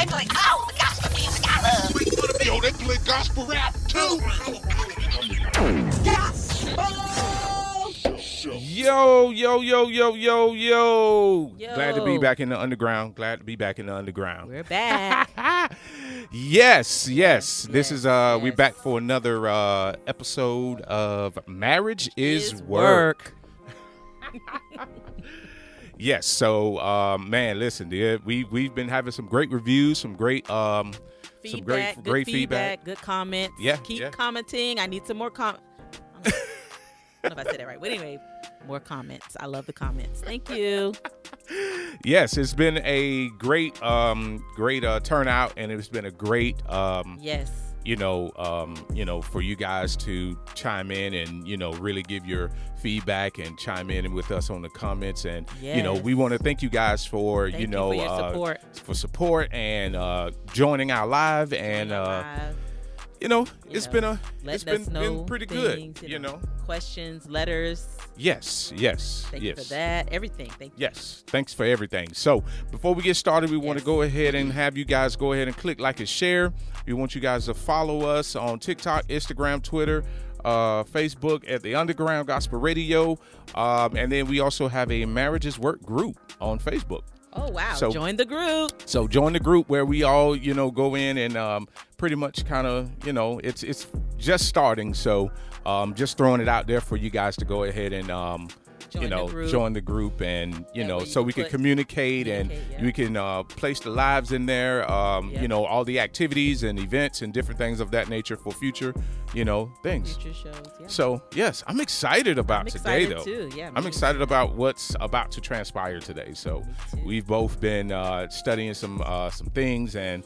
They be like, oh, the gospel music I love. Yo, they play gospel rap too. Yo. Glad to be back in the underground. We're back. Yes. This is we're back for another episode of Marriage is Work. Yes. So, man, listen, dear, we've been having some great reviews, some great feedback, some great feedback, good comments. Yeah, keep commenting. I need some more comments. I don't know if I said that right, but anyway, more comments. I love the comments. Thank you. Yes, it's been a great turnout, and it's been a great for you guys to chime in and really give your feedback and chime in with us on the comments, and we want to thank you guys for your support and joining our live and it's been pretty things, good, questions, letters. Yes. Thank you for that. Everything. Thank you. Yes. Thanks for everything. So before we get started, we want to go ahead and have you guys go ahead and click like and share. We want you guys to follow us on TikTok, Instagram, Twitter, Facebook at the Underground Gospel Radio. And then we also have a Marriages Work group on Facebook. Oh, wow. So, join the group. So join the group where we all, go in and pretty much kind of, it's just starting. So just throwing it out there for you guys to go ahead and, join the group and, so we can communicate and we can place the lives in there, all the activities and events and different things of that nature for future, things. Future shows, yeah. So, yes, I'm excited about today, though. Too. Yeah, I'm excited about what's about to transpire today. So we've both been studying some things, and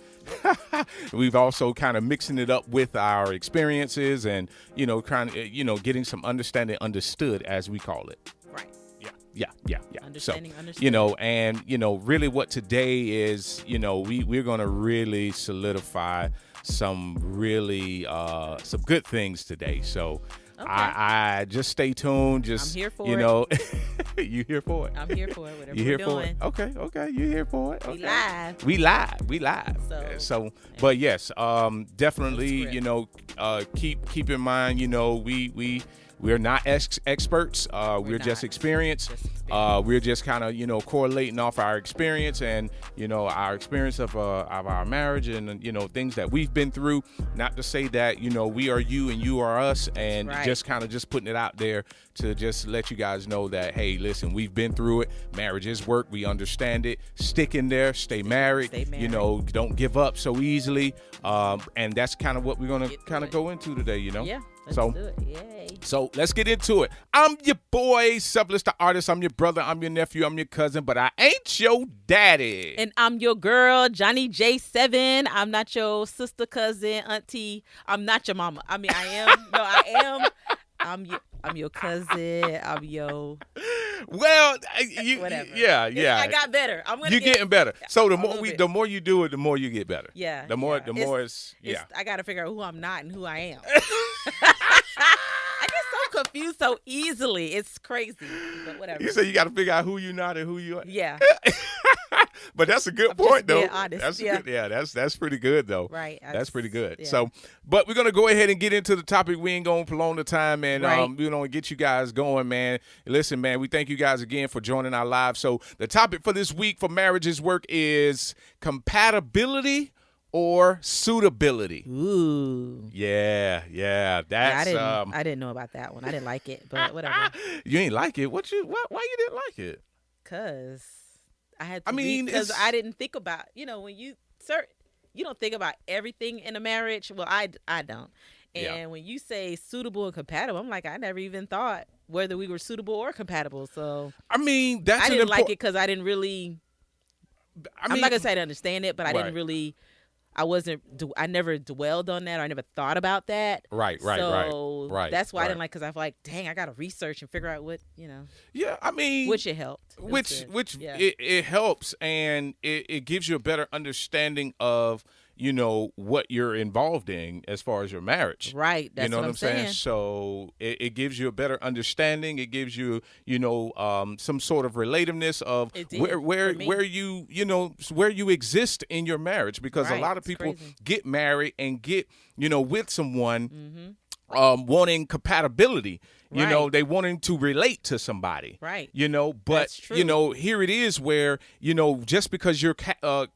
we've also kind of mixing it up with our experiences and, getting some understood, as we call it. Right. Yeah. Understanding. And, really what today is, we're going to really solidify some really some good things today. So okay. I just stay tuned. Just, I'm here for it. You here for it? I'm here for it. Whatever you here we're doing. For it? Okay. You here for it? Okay. We live. So but yes, definitely, keep in mind, we're not experts. We're just experienced. We're just kind of, correlating off our experience and, our experience of our marriage and, things that we've been through. Not to say that, we are you and you are us, and just kind of just putting it out there to just let you guys know that, hey, listen, we've been through it. Marriage is work. We understand it. Stick in there. Stay married. Don't give up so easily. And that's kind of what we're going to kind of go into today, Yeah. Let's do it. Yay. So let's get into it. I'm your boy, Sublis the artist. I'm your brother. I'm your nephew. I'm your cousin, but I ain't your daddy. And I'm your girl, Johnny J7. I'm not your sister, cousin, auntie. I'm not your mama. I mean, I am. No, I am. I'm your cousin. I'm your. Well, whatever. Yeah. I got better. You're getting better. So the more you do it, the more you get better. Yeah. The more it's. I got to figure out who I'm not and who I am. I get so confused so easily. It's crazy, but whatever. You say you got to figure out who you're not and who you are. Yeah. But that's a good point, though. Being honest. That's pretty good, though. Right. That's pretty good. Yeah. So, but we're gonna go ahead and get into the topic. We ain't gonna prolong the time, and we're gonna get you guys going, man. Listen, man, we thank you guys again for joining our live. So, the topic for this week for Marriages Work is compatibility or suitability. Ooh. Yeah. That's I didn't know about that one. I didn't like it, but whatever. You ain't like it? Why you didn't like it? Cause I had to. Because I didn't think about, when you don't think about everything in a marriage. Well, I don't. And when you say suitable and compatible, I'm like, I never even thought whether we were suitable or compatible. So I didn't like it because I didn't really. I'm not gonna say I didn't understand it, but I didn't really. I never dwelled on that, or I never thought about that. Right. That's why I didn't like, because I was like, dang, I got to research and figure out what, Yeah, which it helped. It helps, and it gives you a better understanding of, you know, what you're involved in as far as your marriage. Right. That's you know what I'm saying. So it gives you a better understanding. It gives you, you know, some sort of relativeness of where you, you know, where you exist in your marriage, because a lot of people get married and get, you know, with someone wanting compatibility. You know, they wanting to relate to somebody. Right. You know, but you know, here it is where, you know, just because you're compatible.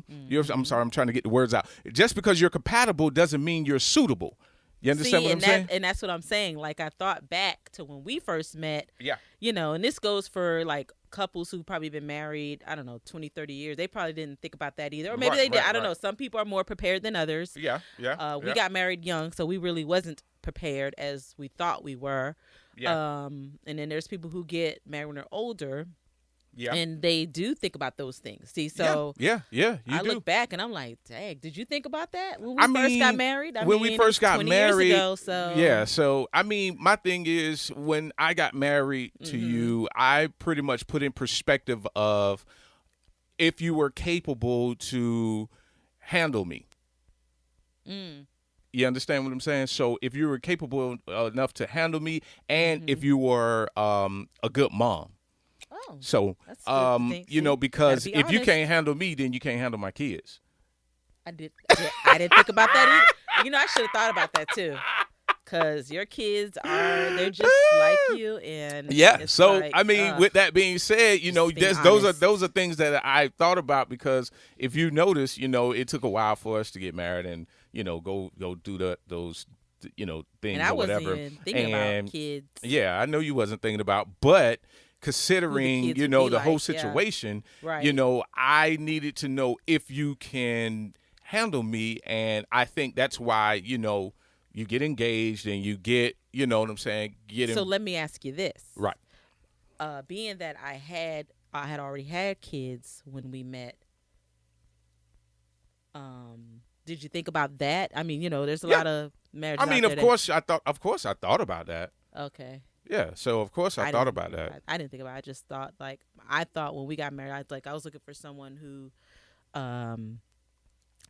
I'm sorry, I'm trying to get the words out. Just because you're compatible doesn't mean you're suitable. You understand what I'm saying? And that's what I'm saying. Like, I thought back to when we first met. Yeah. You know, and this goes for like couples who probably been married, I don't know, 20, 30 years. They probably didn't think about that either. Or maybe they did. I don't know. Some people are more prepared than others. Yeah. We got married young, so we really wasn't prepared as we thought we were. Yeah. And then there's people who get married when they're older. Yeah. And they do think about those things. See, so yeah, I look back and I'm like, dang, did you think about that when we first got married? When we first got 20 married, years ago, so yeah. So I mean, my thing is, when I got married to you, I pretty much put in perspective of if you were capable to handle me. You understand what I'm saying? So if you were capable enough to handle me, and if you were a good mom. So, you know, because if you can't handle me, then you can't handle my kids. I didn't think about that either. You know, I should have thought about that too. Because your kids they're just like you. And so like, I mean, with that being said, you know, those are things that I thought about, because if you notice, you know, it took a while for us to get married and, you know, go do those, you know, things and I or whatever. wasn't even thinking about kids. Yeah, I know you wasn't thinking about, but considering, you know, the whole situation, you know, I needed to know if you can handle me. And I think that's why, you know, you get engaged and you get, you know what I'm saying? So let me ask you this. Right. Being that I had already had kids when we met, did you think about that? I mean, you know, there's a lot of marriages. I mean, of course I thought about that. Okay. Yeah, so of course I thought about that. I didn't think about it. I just thought, like, I thought when we got married, I was looking for someone who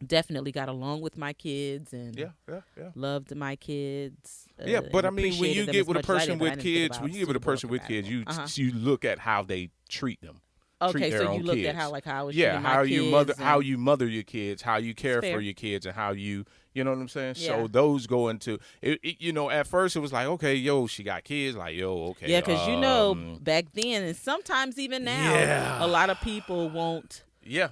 definitely got along with my kids and loved my kids. But I mean, when you get with a person with kids, you look at how they treat them. Okay, so you looked at how I was treating my kids. How you mother your kids, how you care for your kids, and how you know what I'm saying? Yeah. So those go into it, you know, at first it was like, okay, yo, she got kids, like, yo, okay. Yeah, because you know, back then and sometimes even now, a lot of people won't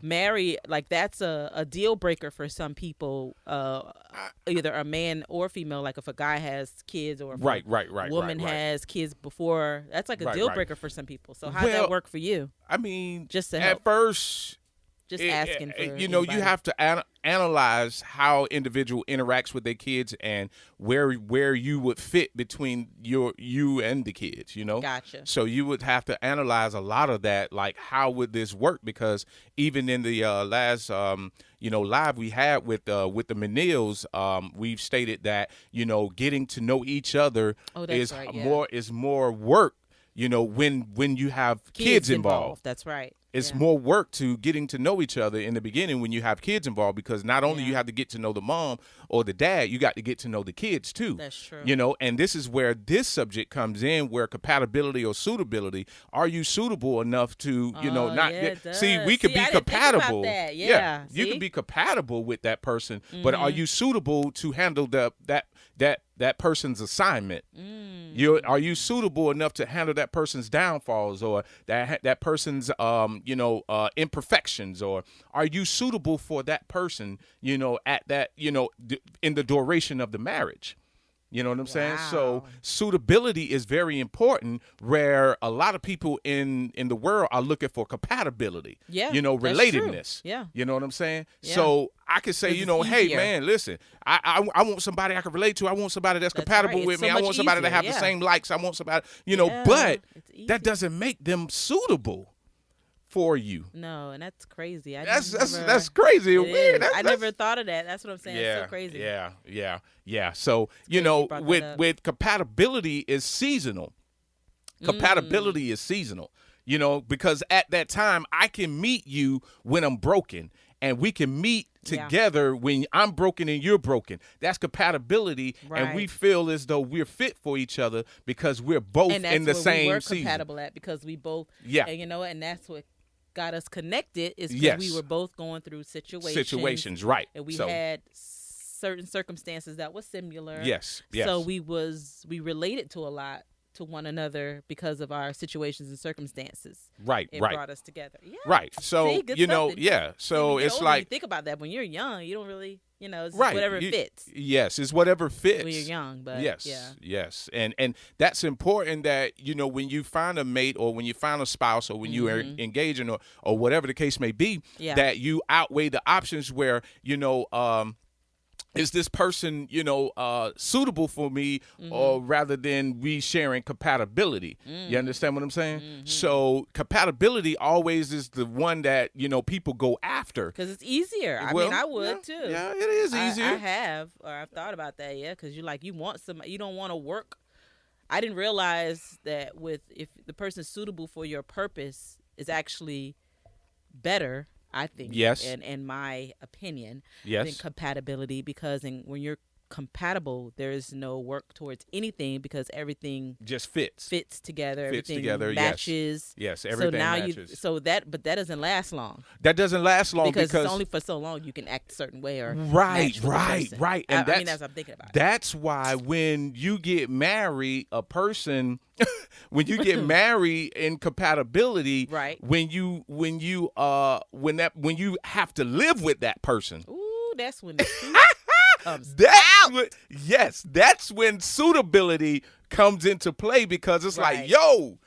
marry. Like, that's a deal breaker for some people, either a man or female. Like, if a guy has kids or if a woman has kids before, that's like a deal breaker for some people. So how does that work for you? I mean, just to at help. First, just asking for you know, anybody. you have to analyze how individual interacts with their kids and where you would fit between you and the kids, you know. Gotcha. So you would have to analyze a lot of that, like, how would this work? Because even in the last you know, live we had with the millennials, we've stated that, you know, getting to know each other is more work, you know, when you have kids involved. That's right. It's more work to getting to know each other in the beginning when you have kids involved, because not only you have to get to know the mom or the dad, you got to get to know the kids too. That's true. You know, and this is where this subject comes in, where compatibility or suitability. Are you suitable enough to, you know, not see? We could be compatible. You could be compatible with that person, but are you suitable to handle that person's assignment? Are you suitable enough to handle that person's downfalls or that person's you know, imperfections? Or are you suitable for that person, you know, at that, you know, in the duration of the marriage? You know what I'm saying? So suitability is very important, where a lot of people in the world are looking for compatibility. Yeah. You know, relatedness. Yeah. You know what I'm saying? Yeah. So I could say, you know, hey, man, listen, I want somebody I can relate to. I want somebody that's compatible with me. I want somebody to have the same likes. I want somebody, you know, but that doesn't make them suitable for you. No, and that's crazy. That's crazy. Weird. I never thought of that. That's what I'm saying. It's so crazy. Yeah. So, you know, with compatibility is seasonal. Compatibility is seasonal. You know, because at that time I can meet you when I'm broken, and we can meet together when I'm broken and you're broken. That's compatibility, and we feel as though we're fit for each other because we're both in the same we were season. Compatible at, because we both, and you know, and that's what got us connected, is because we were both going through situations, right? And we had certain circumstances that were similar. Yes. So we related to a lot to one another because of our situations and circumstances. It brought us together. Yeah. Right. So, See, you know, something. so it's older, like, you think about that when you're young, you don't really, you know, it's whatever fits. Yes, it's whatever fits. When you're young, but yes. And that's important, that, you know, when you find a mate or when you find a spouse or when you are engaging or whatever the case may be, that you outweigh the options where, you know, is this person, you know, suitable for me, or rather than we sharing compatibility? You understand what I'm saying? So compatibility always is the one that, you know, people go after. Because it's easier. I mean, I would too. Yeah, it is easier. I've thought about that, because you want somebody, you don't want to work. I didn't realize that if the person's suitable for your purpose is actually better, I think, in my opinion, than compatibility, because when you're compatible, there is no work towards anything, because everything just fits together, everything matches. Yes, everything matches. But that doesn't last long. That doesn't last long because it's only for so long you can act a certain way or right. And I mean, that's what I'm thinking about. That's why when you get married, a person. When you get married in compatibility, when you have to live with that person, that's when the comes out. That's when suitability comes into play, because it's like, yo,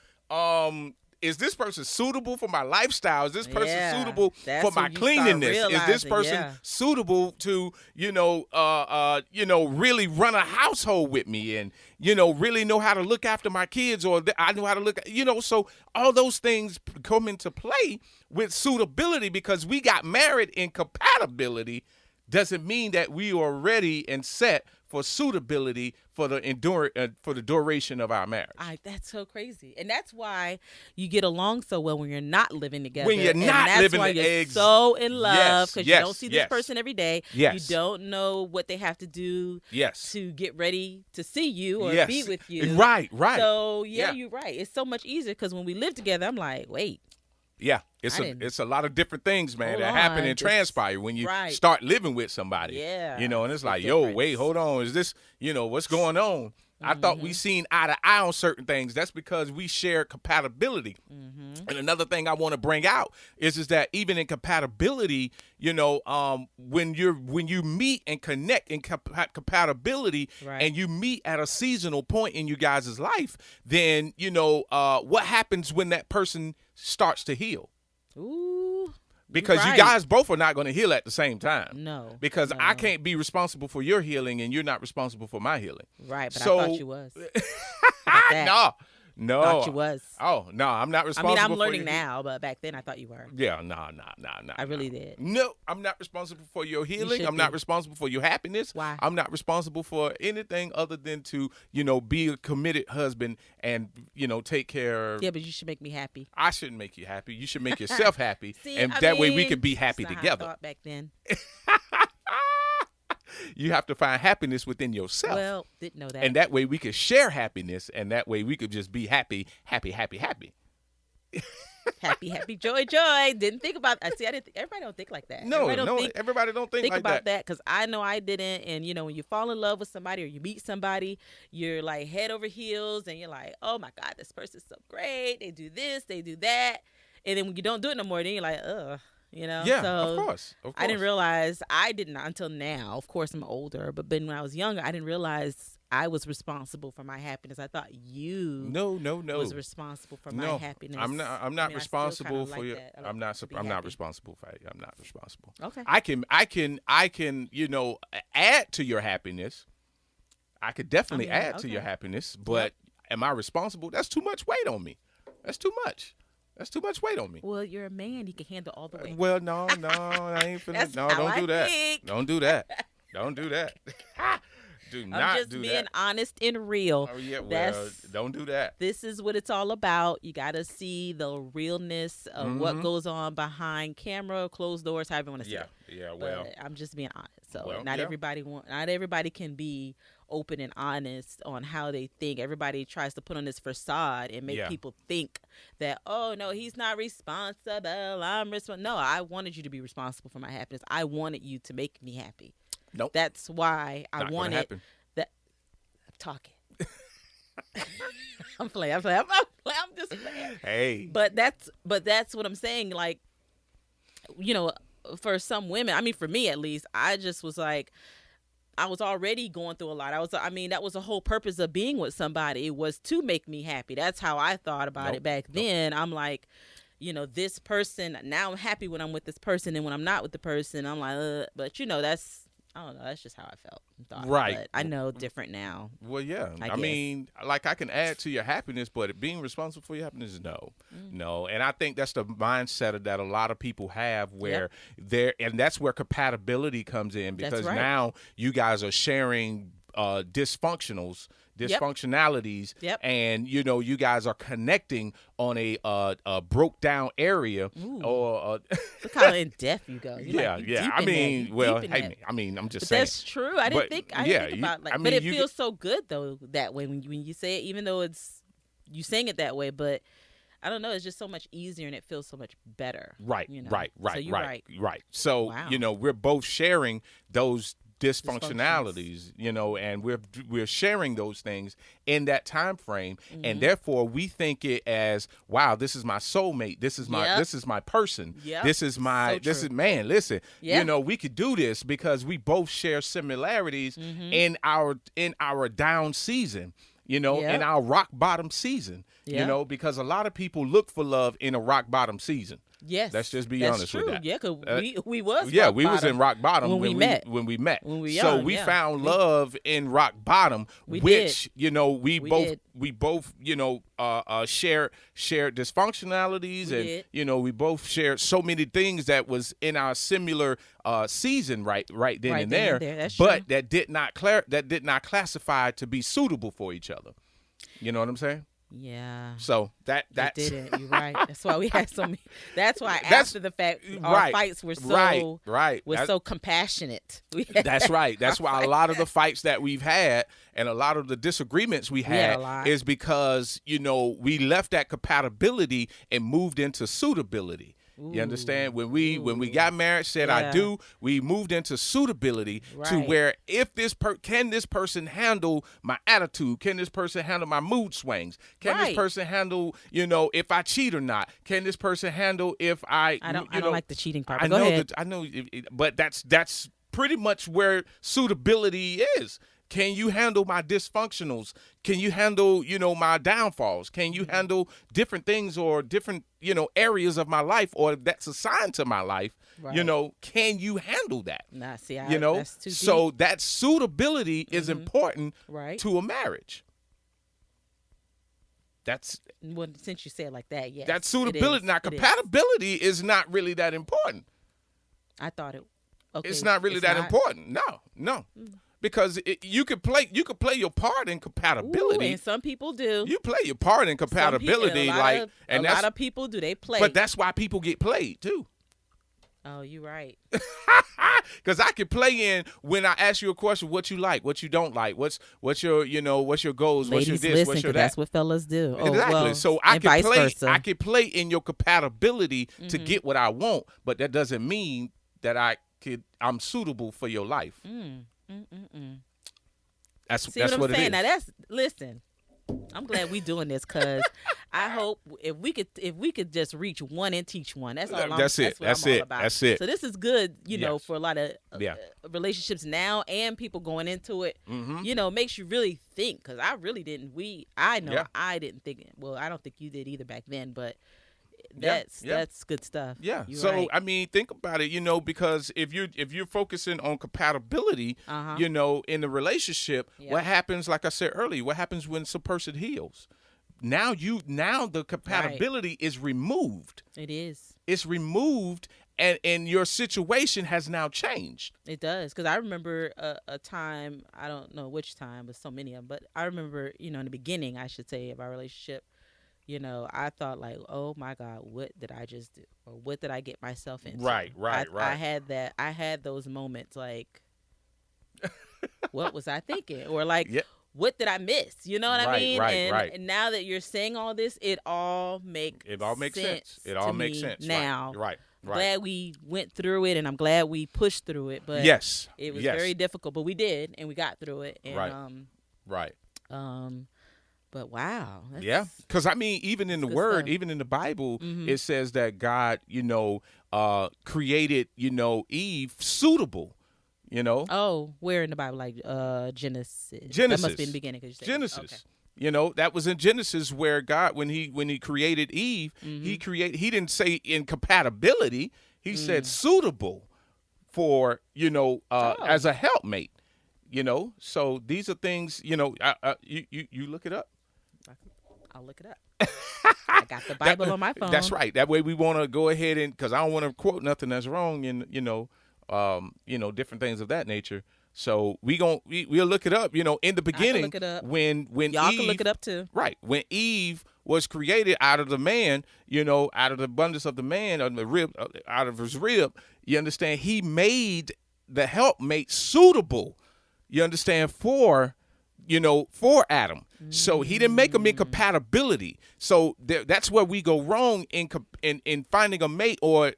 is this person suitable for my lifestyle? Is this person suitable for my cleanliness? Is this person suitable to, really run a household with me, and, really know how to look after my kids, or I know how to look, so all those things come into play with suitability. Because we got married in compatibility doesn't mean that we are ready and set for suitability for the duration of our marriage. That's so crazy, and that's why you get along so well when you're not living together. When you're not living, that's why you're so in love, because you don't see this person every day. You don't know what they have to do to get ready to see you or be with you. Right. So you're right. It's so much easier, because when we live together, I'm like, wait. Yeah, it's a lot of different things, man, that happen and transpire when you start living with somebody. Yeah. And it's like, yo, wait, hold on. Is this, what's going on? I thought we seen eye to eye on certain things. That's because we share compatibility. And another thing I want to bring out is that even in compatibility, when you meet and connect in compatibility, and you meet at a seasonal point in you guys' life, then what happens when that person starts to heal? Ooh. Because you guys both are not going to heal at the same time. No. Because I can't be responsible for your healing, and you're not responsible for my healing. Right, but so, I thought you was. No. Thought you was. Oh, no, I'm not responsible. I mean, I'm learning now, but back then I thought you were. Yeah, no. I really did. No, I'm not responsible for your healing. I'm not responsible for your happiness. Why? I'm not responsible for anything other than to, be a committed husband and, take care of. Yeah, but you should make me happy. I shouldn't make you happy. You should make yourself happy. See, and that way we could be happy that's not together. How I thought back then. You have to find happiness within yourself. Well, didn't know that. And that way we could share happiness, and that way we could just be happy. Happy, joy. Didn't think about that. See, everybody don't think like that. No, everybody don't think like about that, because I know I didn't. And, when you fall in love with somebody or you meet somebody, you're like head over heels, and you're like, oh, my God, this person's so great. They do this, they do that. And then when you don't do it no more, then you're like, ugh. Yeah, so of course. I didn't realize, I didn't until now. Of course, I'm older, but when I was younger, I didn't realize I was responsible for my happiness. I thought you was responsible for my happiness. I'm not responsible for you. I'm not responsible for you. I'm not responsible. Okay. I can add to your happiness. I could definitely add to your happiness, but am I responsible? That's too much weight on me. That's too much. That's too much weight on me. Well, you're a man. You can handle all the weight. Well, no, I ain't finna. No, don't do that. Don't do that. Don't do that. Do I'm not just do being that. honest and real. Oh yeah, well, That's don't do that. This is what it's all about. You got to see the realness of what goes on behind camera, closed doors, however you want to say it. Yeah, well. But I'm just being honest. So Well, not yeah. everybody can be open and honest on how they think. Everybody tries to put on this facade and make people think that, oh no, he's not responsible. I'm responsible. No, I wanted you to be responsible for my happiness. I wanted you to make me happy. Nope. That's why I Not gonna wanted happen. that. I'm talking. I'm playing. I'm just playing. Hey. But that's what I'm saying. Like, you know, for some women, I mean, for me at least, I just was like, I was already going through a lot. That was the whole purpose of being with somebody. It was to make me happy. That's how I thought about it back then. I'm like, you know, this person, now I'm happy when I'm with this person. And when I'm not with the person, I'm like, but you know, I don't know. That's just how I felt. Right. But I know different now. Well, yeah. I I mean, like I can add to your happiness, but being responsible for your happiness, no. And I think that's the mindset that a lot of people have where and that's where compatibility comes in, because now you guys are sharing dysfunctionalities, and you know you guys are connecting on a broke down area. Or look how in depth you go. Yeah. I mean, I'm just saying that's true. I didn't think about like, but it feels so good though that way when you say it, even though it's you saying it that way, but I don't know, it's just so much easier and it feels so much better. Right. You know? Right. So you're right. So you know, we're both sharing those dysfunctionalities, you know, and we're sharing those things in that time frame, and therefore we think it as, wow, this is my soulmate, this is my person, this is my listen, you know, we could do this because we both share similarities in our down season, you know, in our rock bottom season, you know, because a lot of people look for love in a rock bottom season. Yes, let's just be honest with that. Yeah, because we was in rock bottom when we met. When we young, we found love in rock bottom, you know we both you know share dysfunctionalities, and you know we both shared so many things that was in our similar season right then and there. But that did not classify to be suitable for each other. You know what I'm saying? Yeah. So that didn't. You're right. That's why we had so many. That's why after the fact our fights were so so compassionate. That's right. That's why a lot of the fights that we've had and a lot of the disagreements we had is because, you know, we left that compatibility and moved into suitability. You understand? When we got married, said I do, we moved into suitability to where if can this person handle my attitude? Can this person handle my mood swings? Can this person handle, you know, if I cheat or not? Can this person handle if I don't like the cheating part. Go ahead. I know, but that's pretty much where suitability is. Can you handle my dysfunctionals? Can you handle, you know, my downfalls? Can you handle different things or different, you know, areas of my life or that's assigned to my life? You know, can you handle that? Nah, see, you know, that's too deep. So that suitability is important to a marriage. That's since you say it like that, yes. That's suitability. Now, compatibility is not really that important. I thought it. Okay, it's not really that important. No. Because you could play your part in compatibility. And some people do. You play your part in compatibility, a lot of people do. They play, but that's why people get played too. Oh, you're right. Because I can play in when I ask you a question, what you like, what you don't like, what's your goals, Ladies, what's your this, what's your that. That's what fellas do. Exactly. Oh, well, so I can play in your compatibility to get what I want, but that doesn't mean that I'm suitable for your life. That's what I'm saying. It is. Now listen. I'm glad we doing this because I hope if we could just reach one and teach one. That's all. That's it. That's all about. That's it. So this is good, you know, for a lot of relationships now and people going into it. You know, makes you really think because I really didn't. I didn't think. Well, I don't think you did either back then, but. That's good stuff. Yeah. You're right. I mean, think about it, you know, because if you're focusing on compatibility, you know, in the relationship, what happens, like I said earlier, what happens when some person heals? Now the compatibility is removed. It is. It's removed and your situation has now changed. It does, because I remember a time, I don't know which time, but so many of them, but I remember, in the beginning, I should say, of our relationship, I thought like, oh my God, what did I just do? Or what did I get myself into? Right. I had those moments like, what was I thinking? Or like, what did I miss? You know what I mean? And now that you're saying all this, it all makes sense. It all makes sense now. Right. Glad we went through it, and I'm glad we pushed through it. But it was very difficult, but we did, and we got through it. And, but wow. Because I mean, even in the Word, even in the Bible, it says that God, created, Eve suitable. Oh, where in the Bible? Like Genesis. That must be in the beginning. Genesis. Okay. That was in Genesis where God, when he created Eve, he didn't say incompatibility. He said suitable for, as a helpmate. So these are things, you look it up. I'll look it up. I got the Bible on my phone. That's right. That way we want to go ahead and, because I don't want to quote nothing that's wrong and, different things of that nature. So we'll look it up. In the beginning, look it up. when y'all Eve, can look it up too. Right, when Eve was created out of the man, out of the abundance of the man, out of his rib, you understand, he made the helpmate suitable. You understand, for Adam. So he didn't make them incompatibility. So that's where we go wrong in finding a mate or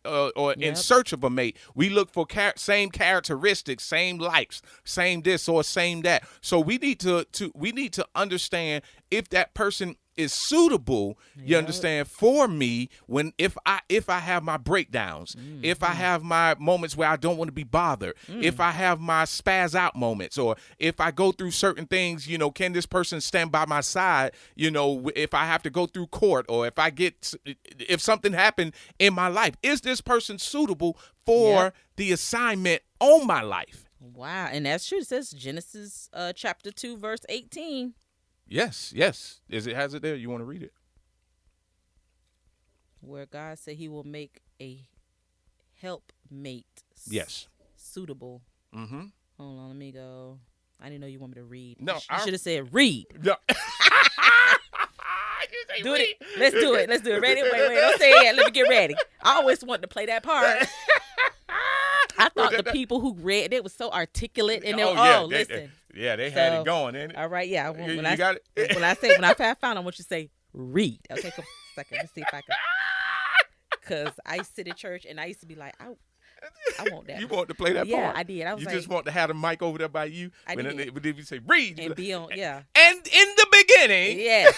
in search of a mate. We look for same characteristics, same likes, same this or same that. So we need to understand if that person is suitable, you understand, for me if I have my breakdowns, if I have my moments where I don't want to be bothered, if I have my spaz out moments, or if I go through certain things, can this person stand by my side, if I have to go through court, or if something happened in my life, is this person suitable for the assignment on my life? Wow. And that's true. It says Genesis chapter 2, verse 18. Yes. Has it there? You want to read it? Where God said he will make a helpmate suitable. Mm-hmm. Hold on, let me go. I didn't know you want me to read. No, you should have said read. No. Do it. Let's do it. Ready? Wait. Don't say it yet. Let me get ready. I always wanted to play that part. I thought the people who read it was so articulate, and listen. They had it going, ain't it? All right, yeah. Got it? When I found, I want you to say read. Okay, come a second. Let's see if I can. Because I used to sit in church, and I used to be like, I want that. You want to play that part? Yeah, I did. I was just want to have the mic over there by you. I did. But if you say read, and be on, And in the beginning, yes,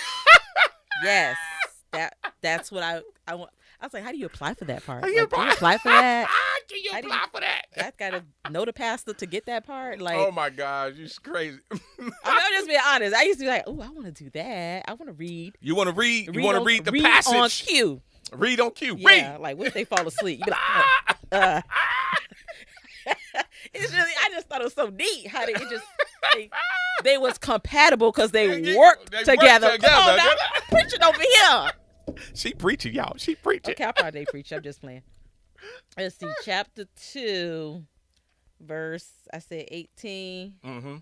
that's what I want. I was like, how do you apply for that part? How do you apply for that? Can you apply for that? I gotta know the pastor to get that part. Like, oh my gosh, you're crazy. I'm just being honest. I used to be like, oh, I want to do that. I want to read. You want to read? You want to read the passage on cue? Read on cue. Yeah, read. like what if they fall asleep? You be like, it's really. I just thought it was so neat how they was compatible because they worked together. Come on, now, I'm preaching over here. She preaching, y'all. She preaching. Okay, I probably preach. I'm just playing. Let's see, chapter 2, verse, I said 18. Mm-hmm.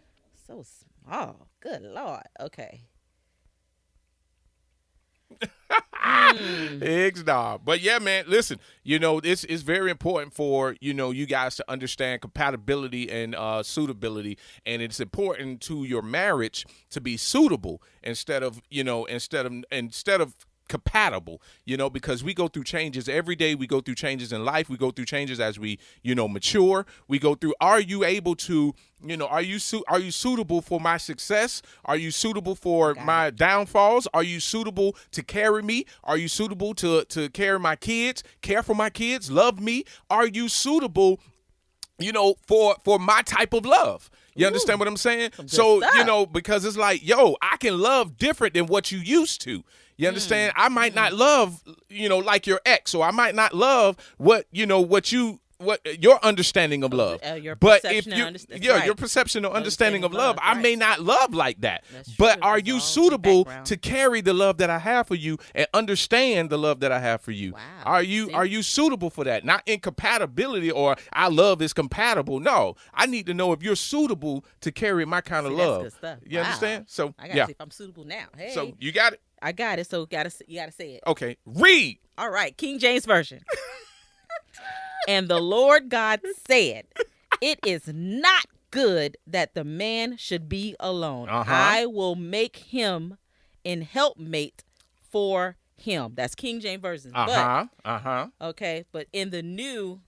So small. Good Lord. Okay. Eggsdog. But yeah, man, listen, this is very important for, you guys to understand compatibility and suitability. And it's important to your marriage to be suitable instead of compatible, because we go through changes every day. We go through changes in life. We go through changes as we, mature. We go through, are you able to, are you suitable for my success? Are you suitable for my downfalls? Are you suitable to carry me? Are you suitable to carry my kids, care for my kids, love me? Are you suitable, for my type of love? You understand what I'm saying? So, because it's like, I can love different than what you used to. You understand? I might not love, like your ex, or I might not love what you what your understanding of love. Your But perception if you, and yeah, right. your perception or understanding of love, I right. may not love like that. That's But true. are It's you all the suitable background. to carry the love that I have for you and understand the love that I have for you? Wow. Are you suitable for that? Not incompatibility or our love is compatible. No, I need to know if you're suitable to carry my kind of love. That's good stuff. You understand? So I gotta yeah. see if I'm suitable now. Hey, So you got it. I got it. So you gotta say it. Okay, read. All right, King James Version. And the Lord God said, "It is not good that the man should be alone. I will make him an helpmate for him." That's King James Version. Okay, but in the new,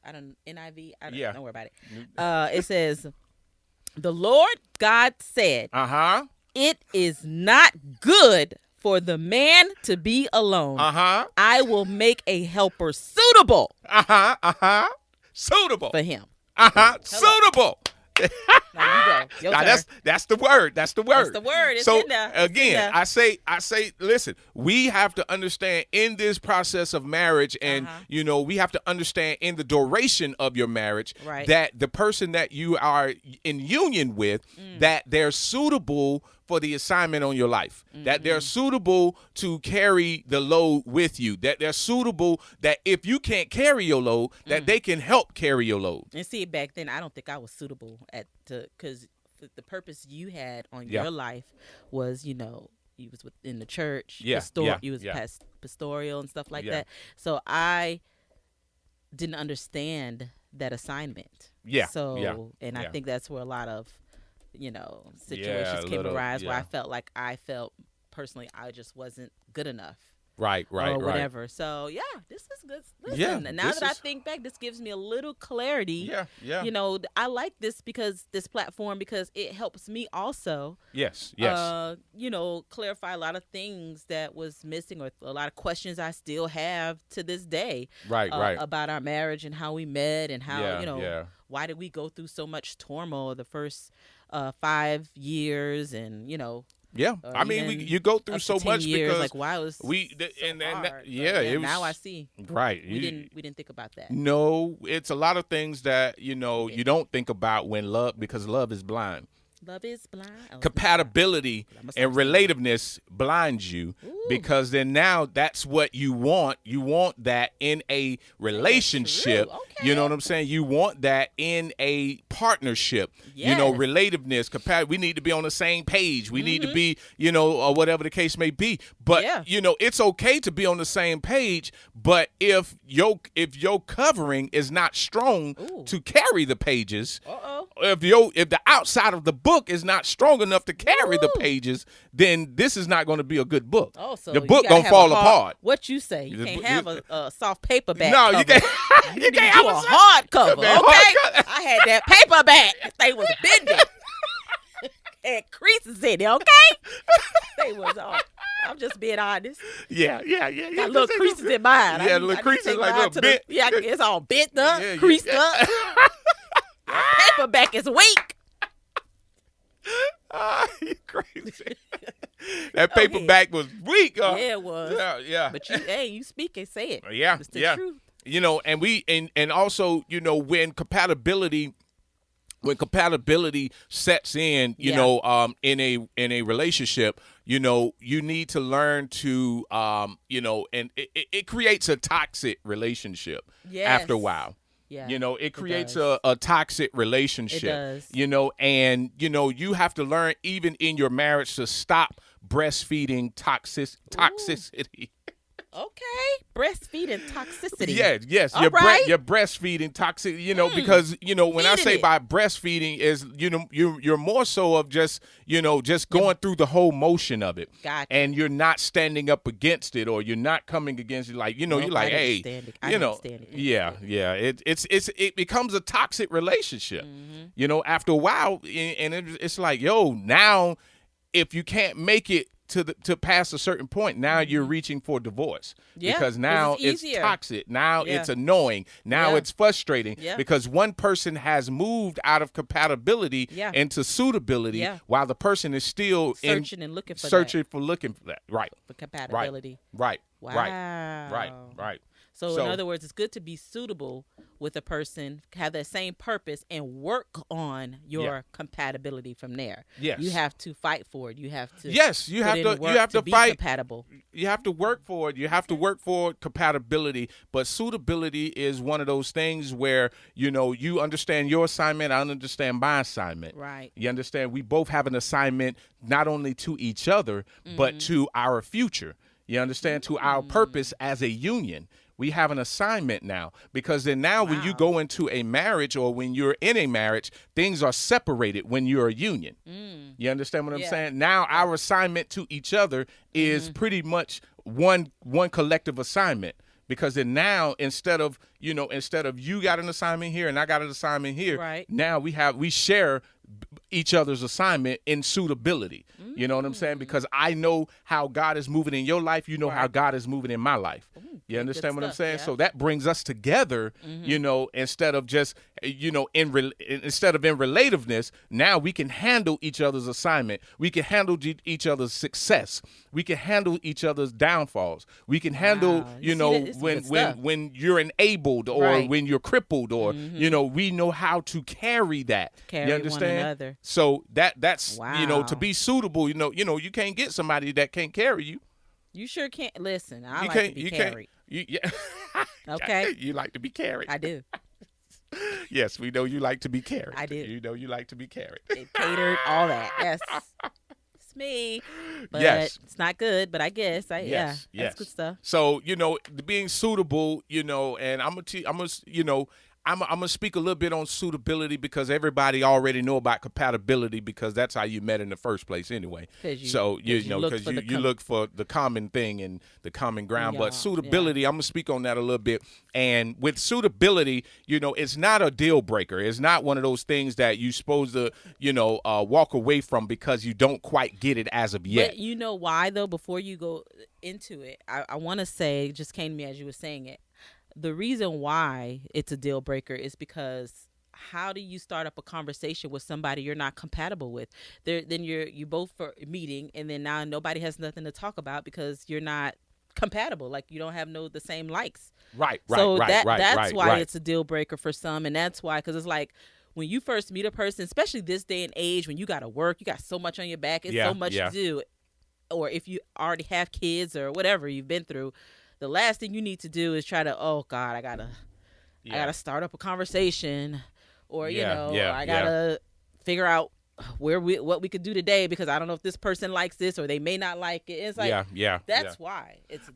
NIV. Don't worry about it. It says, "The Lord God said, it is not good for the man to be alone. I will make a helper suitable. Suitable For him." Suitable. Now you go. That's the word. That's the word. That's the word. It's so in there. Again, I say, listen, we have to understand in this process of marriage, and we have to understand in the duration of your marriage that the person that you are in union with, that they're suitable for the assignment on your life, that they're suitable to carry the load with you, that they're suitable, that if you can't carry your load, that they can help carry your load. And see, back then, I don't think I was suitable because the purpose you had on your life was, you was within the church, you was pastoral and stuff like that. So I didn't understand that assignment. I think that's where a lot of situations came arise where I felt personally I just wasn't good enough. Right. Or whatever. So this is good. Listen, now that I think back, this gives me a little clarity. Yeah. I like this platform because it helps me also. Yes. Clarify a lot of things that was missing or a lot of questions I still have to this day. Right. About our marriage and how we met and how why did we go through so much turmoil the first 5 years and Yeah, I mean, you go through so much years, because why it was hard, now I see. Right, we didn't think about that. No, it's a lot of things that you don't think about when because love is blind. Love is blind. Compatibility and relativeness blinds you because then now that's what you want. You want that in a relationship. Okay. You know what I'm saying? You want that in a partnership. Yes. Relativeness, we need to be on the same page. We need to be, or whatever the case may be. But it's okay to be on the same page. But if your covering is not strong to carry the pages, if the outside of the book is not strong enough to carry the pages, then this is not going to be a good book. So the book gonna fall apart. What you say? You can't have a soft paperback. No, cover. you can't. You can't have a hard cover. Man, okay, I had that paperback. That thing was bending. Had creases in it. Okay, they was all. I'm just being honest. Yeah. Got little creases in mine. Yeah, little creases like little bent. It's all bent up, creased up. Paperback is weak. You crazy. That paperback was weak. Yeah, it was. Yeah. But you speak and say it. Yeah, it's the truth. And also, when compatibility sets in, in a relationship, you need to learn to, and it creates a toxic relationship after a while. Yeah, it creates a toxic relationship. It does. And you have to learn even in your marriage to stop breastfeeding toxicity. Okay, breastfeeding toxicity. Yes. You're breastfeeding toxic. Because when I say by breastfeeding is you're more so of just going through the whole motion of it. Gotcha. And you're not standing up against it, or you're not coming against it. Like you're like, hey, yeah. It becomes a toxic relationship. After a while, and it's like, now if you can't make it to pass a certain point, now you're reaching for divorce because now it's toxic. Now it's annoying. Now it's frustrating because one person has moved out of compatibility into suitability while the person is still searching and looking for looking for that. Right. For compatibility. Right. Wow. Right. So in other words, it's good to be suitable with a person, have that same purpose, and work on your compatibility from there. Yes. You have to fight for it. You have to you have to be fight. compatible. You have to work for it. You have to work for compatibility. But suitability is one of those things where, you understand your assignment, I understand my assignment. Right. You understand? We both have an assignment not only to each other, but to our future. You understand? To our purpose as a union. We have an assignment now, because then now when you go into a marriage, or when you're in a marriage, things are separated when you're a union. You understand what I'm saying? Now our assignment to each other is pretty much one collective assignment, because then now instead of you got an assignment here and I got an assignment here, right. Now we share each other's assignment in suitability. You know what I'm saying? Because I know how God is moving in your life. You know how God is moving in my life. You understand what I'm saying? Yeah. So that brings us together, instead of just, instead of in relativeness, now we can handle each other's assignment. We can handle each other's success. We can handle each other's downfalls. We can handle, when you're enabled, or when you're crippled, or, we know how to carry that. You understand? One another. So that's, to be suitable, you can't get somebody that can't carry you. You sure can't. Listen, I like to be carried. Okay. You like to be carried. I do. Yes, we know you like to be carried. I do. You know you like to be carried. Catered, all that. Yes. It's me. But it's not good, but I guess. That's good stuff. So, being suitable, and I'm going to speak a little bit on suitability, because everybody already know about compatibility, because that's how you met in the first place anyway. So, you look for the common thing and the common ground. But suitability, I'm going to speak on that a little bit. And with suitability, it's not a deal breaker. It's not one of those things that you're supposed to, walk away from because you don't quite get it as of yet. But you know why, though, before you go into it, I want to say, it just came to me as you were saying it. The reason why it's a deal breaker is because how do you start up a conversation with somebody you're not compatible with? Then you both for meeting, and then now nobody has nothing to talk about because you're not compatible. Like, you don't have the same likes. Right. So that's why it's a deal breaker for some, and that's why, because it's like, when you first meet a person, especially this day and age, when you got to work, you got so much on your back, it's so much to do, or if you already have kids or whatever you've been through. The last thing you need to do is try to, oh God, I gotta start up a conversation, or I gotta figure out what we could do today, because I don't know if this person likes this or they may not like it. It's like that's why it's.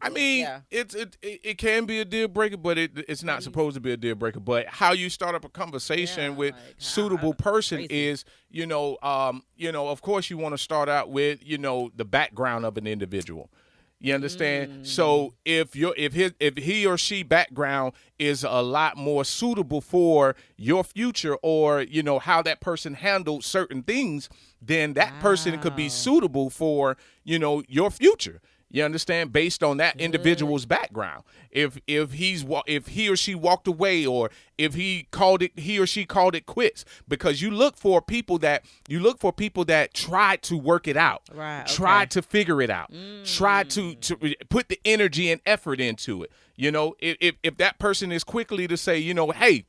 It can be a deal breaker, but it's not supposed to be a deal breaker. But how you start up a conversation with suitable person is, of course you want to start out with the background of an individual. You understand? So if he or she background is a lot more suitable for your future, or how that person handled certain things, then that person could be suitable for your future. You understand? Based on that individual's background. If he or she walked away, or if he or she called it quits, because you look for people that try to work it out, try to figure it out, try to put the energy and effort into it. If that person is quickly to say, hey,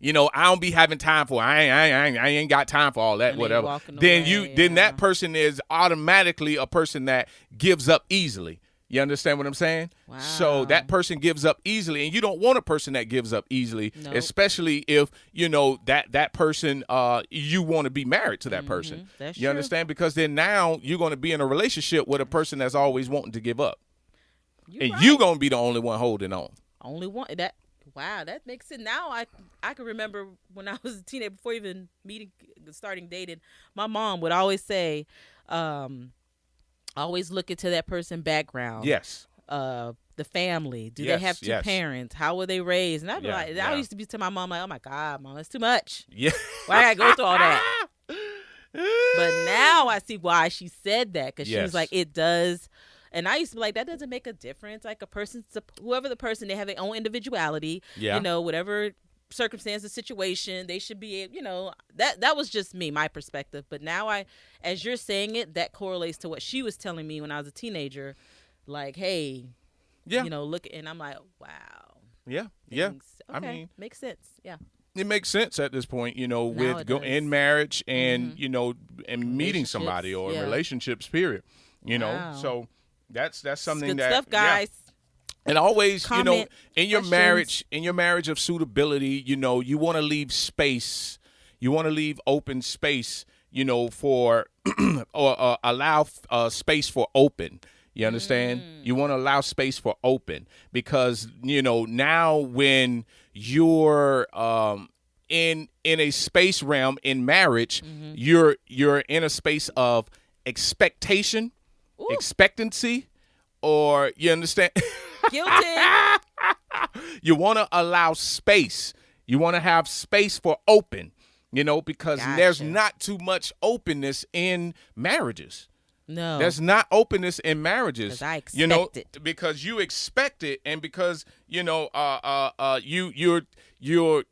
I don't be having time for it. I ain't got time for all that, whatever. Then that person is automatically a person that gives up easily. You understand what I'm saying? Wow. So that person gives up easily, and you don't want a person that gives up easily, especially if that person you want to be married to that person. That's you true. understand? Because then now you're going to be in a relationship with a person that's always wanting to give up, you're going to be the only one holding on. Only one that. Wow, that makes it. Now I can remember when I was a teenager, before even starting dating, my mom would always say, always look into that person's background. Yes. The family. Do they have two parents? How were they raised? And I'd be like, I used to be to my mom like, oh my God, Mom, that's too much. Yeah. Why I gotta go through all that? But now I see why she said that, because she was like, it does. And I used to be like, that doesn't make a difference. Like, whoever the person, they have their own individuality. Yeah. Whatever circumstance, the situation, they should be, that was just me, my perspective. But now as you're saying it, that correlates to what she was telling me when I was a teenager. Like, hey, Yeah. You know, look, and I'm like, wow. Yeah. Things, Yeah. okay, I mean, makes sense. Yeah. it makes sense at this point, you know, Now with it go does. in marriage and you know, and meeting somebody or yeah. relationships. Period. You know, Wow. so that's something Good that stuff, guys. And always, you know, Comment, in your questions. marriage of suitability, you know, you want to leave space. You want to leave open space, you know, for or allow space for open. You understand? You want to allow space for open because, you know, now when you're in a space realm in marriage, you're in a space of expectation, expectancy, or you understand? Guilty. You want to allow space. You want to have space for open, you know, because there's Gotcha. not too much openness in marriages. No. There's not openness in marriages. 'Cause I expect you know, it. because you expect it, and because you know, you're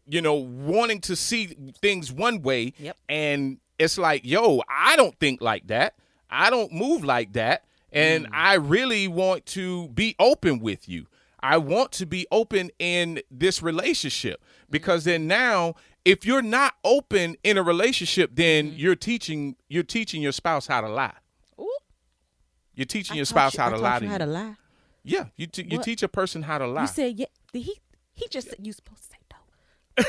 you know wanting to see things one way, Yep. and it's like, yo, I don't think like that. I don't move like that, and I really want to be open with you. I want to be open in this relationship because then now, if you're not open in a relationship, then you're teaching your spouse how to lie. Ooh. You're teaching your spouse how to lie to you. How to lie. Yeah, you What? teach a person how to lie. You said, yeah. Did he just said you supposed to say no.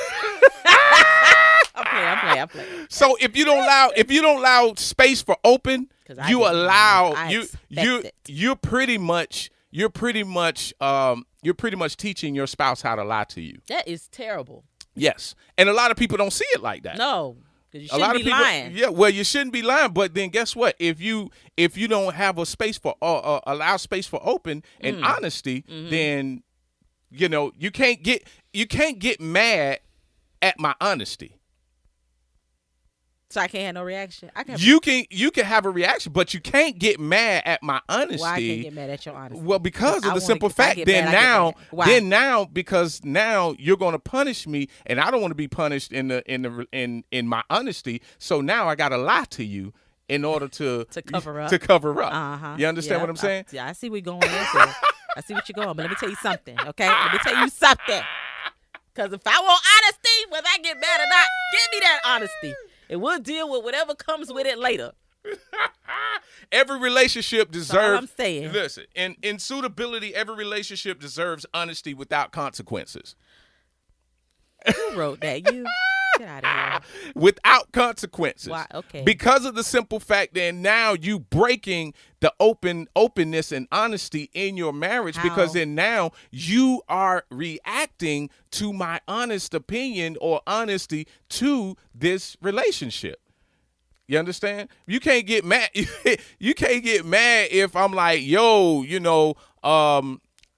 I'm playing. So if you don't allow space for open, 'Cause I you didn't allow know. I you expect it. you're pretty much teaching your spouse how to lie to you. That is terrible. Yes, and a lot of people don't see it like that. No, because you A lot shouldn't of be people, lying. yeah. Well, you shouldn't be lying, but then guess what? If you don't have a space for allow space for open and honesty, then you know you can't get mad at my honesty. So I can't have no reaction. I can. You can have a reaction, but you can't get mad at my honesty. Why I can't get mad at your honesty? Well, because I of the wanna- simple if I fact, get then mad, I get now, mad. Why? because now you're going to punish me, and I don't want to be punished in my honesty. So now I got to lie to you in order to cover up. To cover up. Uh-huh. You understand Yeah, what I'm saying? I see where you're going there. So I see what you're going. But let me tell you something, okay? Let me tell you something. Because if I want honesty, whether I get mad or not, give me that honesty. And we'll deal with whatever comes with it later. Every relationship deserves. That's all I'm saying. Listen, in suitability, every relationship deserves honesty without consequences. Who wrote that? You? Get out of here. Without consequences. Why? Okay. Because of the simple fact that now you breaking the openness and honesty in your marriage. How? Because then now you are reacting to my honest opinion or honesty to this relationship. You understand? You can't get mad. You can't get mad if I'm like, yo, you know,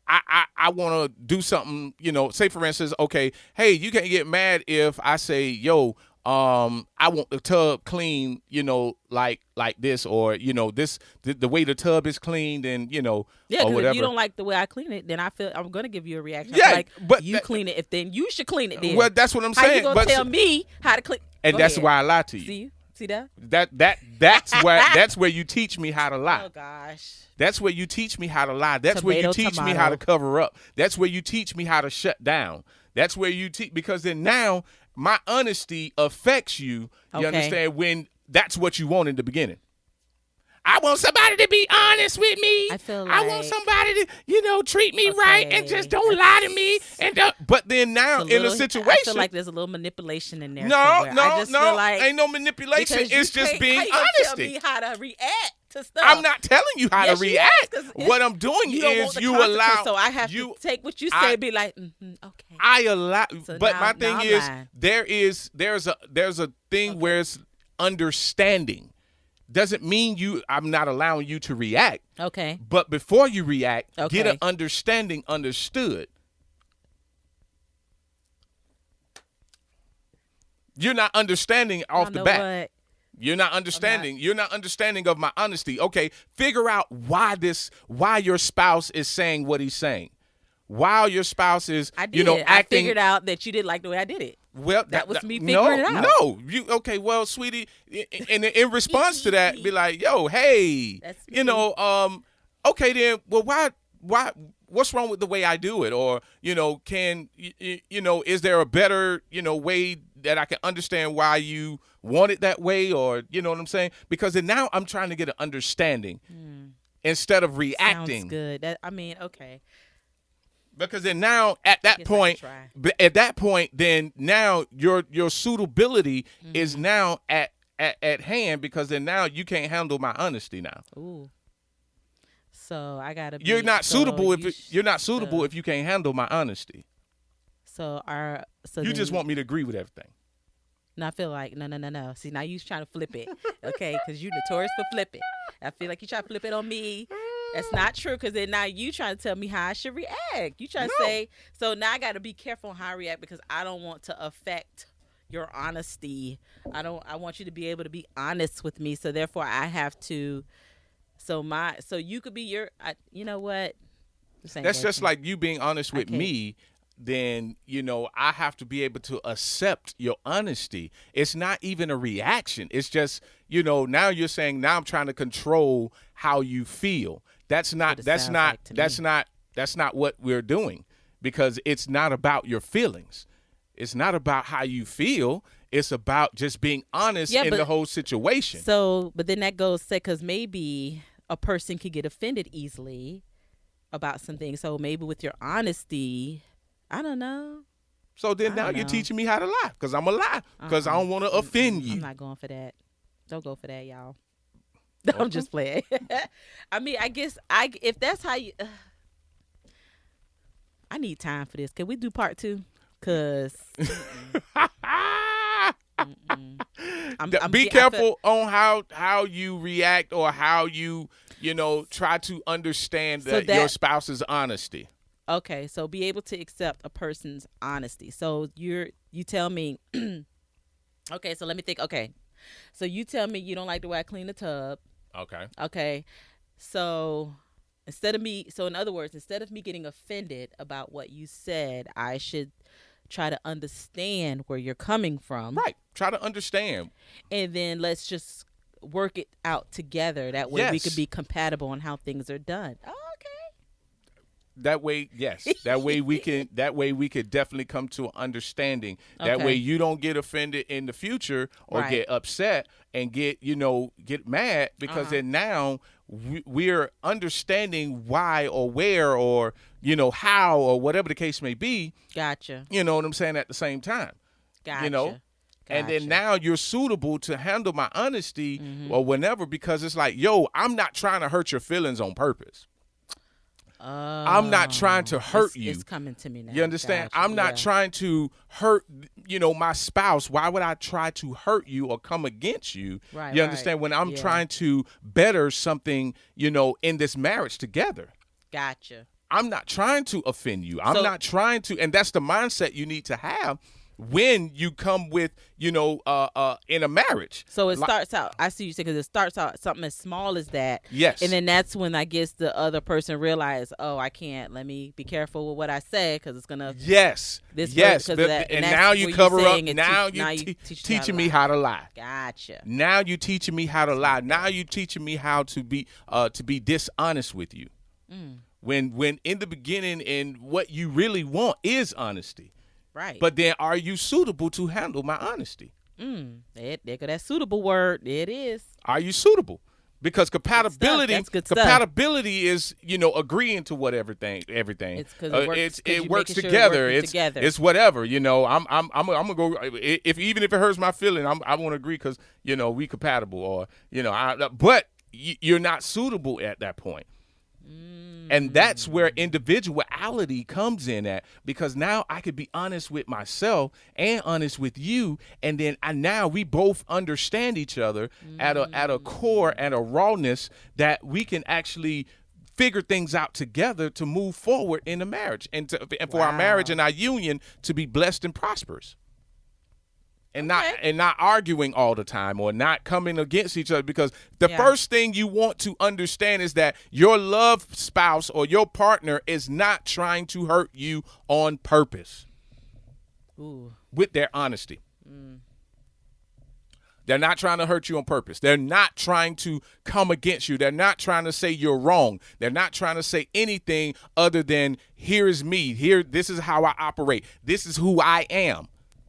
I want to do something, you know, say for instance, okay, hey, you can't get mad if I say, yo, I want the tub clean, you know, like this, or, you know, the way the tub is cleaned, and, you know, Yeah, or because whatever. if you don't like the way I clean it, then I feel I'm going to give you a reaction. Yeah, Like, but you clean it, if then you should clean it then. Well, that's what I'm How saying. you going but to tell me how to clean? and Go that's ahead. why I lie to you. See that? That's where you teach me how to lie. Oh, gosh. That's where you teach me how to lie. That's where you Tomato, teach me tomato. how to cover up. That's where you teach me how to shut down. That's where you teach, because then now my honesty affects you. You Okay. understand? When that's what you want in the beginning. I want somebody to be honest with me. I feel I want like- somebody to, you know, treat me right and just don't Okay. lie to me. And but then now It's in a situation, I feel like there's a little manipulation in there. no, somewhere. no, I just no, feel like ain't no manipulation. because you It's just can't- being how you gonna honesty. Tell me how to react to stuff. I'm not telling you how Yes, to you react. is, 'cause it's- What I'm doing You don't want is the you consequence, allow. So I have you, to take what you say I- and be like, okay. I allow, So but now- my now thing I'm is lying. there's a thing where it's understanding. Doesn't mean I'm not allowing you to react. Okay. But before you react, get Okay. an understanding understood. You're not understanding off You the know bat. what? You're not understanding. You're not understanding of my honesty. Okay, figure out why your spouse is saying what he's saying. Why your spouse is, I did. you know, I acting. figured out that you didn't like the way I did it. Well, That was me no, figuring it out. No, you okay? Well, sweetie, in response to that, be like, yo, hey, That's you me. know, okay then. Well, why? what's wrong with the way I do it? Or, is there a better, way that I can understand why you want it that way? Or, you know what I'm saying? Because then now I'm trying to get an understanding instead of reacting. Sounds good. Okay. Because then now at that point, then now your suitability is now at hand, because then now you can't handle my honesty now. Ooh. So I gotta. You're not suitable you're not suitable if you can't handle my honesty. So you just want me to agree with everything. And I feel like no. See, now you trying to flip it, okay? Because you're notorious for flipping. I feel like you try to flip it on me. That's not true, because then now you trying to tell me how I should react. You trying to say, so now I got to be careful on how I react, because I don't want to affect your honesty. I want you to be able to be honest with me. So therefore I have to, so you could be you know what? That's just like you being honest with me. Then, I have to be able to accept your honesty. It's not even a reaction. It's just, now you're saying, now I'm trying to control how you feel. That's not what we're doing, because it's not about your feelings. It's not about how you feel. It's about just being honest in the whole situation. So, but then that goes, because maybe a person could get offended easily about something. So maybe with your honesty, I don't know. So then now you're teaching me how to lie, because I'm a lie, because I don't want to offend you. I'm not going for that. Don't go for that, y'all. I'm just playing. I guess if that's how you, I need time for this. Can we do part 2? Cause be careful on how you react, or how you try to understand your spouse's honesty. Okay, so be able to accept a person's honesty. So you tell me, okay, so let me think. Okay, so you tell me you don't like the way I clean the tub. Okay, so in other words, instead of me getting offended about what you said, I should try to understand where you're coming from. Right, try to understand, and then let's just work it out together. That way we could be compatible on how things are done. That way, yes. That way we could definitely come to an understanding. That way you don't get offended in the future, or get upset and get mad, because then now we're understanding why or where or how or whatever the case may be. Gotcha. You know what I'm saying, at the same time. Gotcha. And then now you're suitable to handle my honesty or whenever, because it's like, I'm not trying to hurt your feelings on purpose. I'm not trying to hurt you. It's coming to me now. You understand? Gotcha. I'm not trying to hurt, my spouse. Why would I try to hurt you or come against you? Right. You understand? When I'm trying to better something, in this marriage together. Gotcha. I'm not trying to offend you. I'm not trying to, and that's the mindset you need to have when you come with, in a marriage. So it starts out, I see you say, because it starts out something as small as that. Yes. And then that's when I guess the other person realizes, I can't, let me be careful with what I say, because it's going to. Yes. And now you cover up. Now you're teaching me how to lie. Gotcha. Now you're teaching me how to lie. Now you're teaching me how to be dishonest with you. When in the beginning, and what you really want is honesty. Right. But then, are you suitable to handle my honesty? There go that suitable word. There it is. Are you suitable? Because compatibility, That's good compatibility is, agreeing to what everything. It's because it works together. It's whatever. I'm gonna go. Even if it hurts my feeling, I want to agree, because we compatible, or but you're not suitable at that point. And that's where individuality comes in at, because now I could be honest with myself and honest with you, and then now we both understand each other at a core and a rawness that we can actually figure things out together to move forward in the marriage, and for our marriage and our union to be blessed and prosperous. And not arguing all the time, or not coming against each other, because the first thing you want to understand is that your love spouse or your partner is not trying to hurt you on purpose. Ooh. With their honesty. They're not trying to hurt you on purpose. They're not trying to come against you. They're not trying to say you're wrong. They're not trying to say anything other than, here is me. Here, this is how I operate. This is who I am.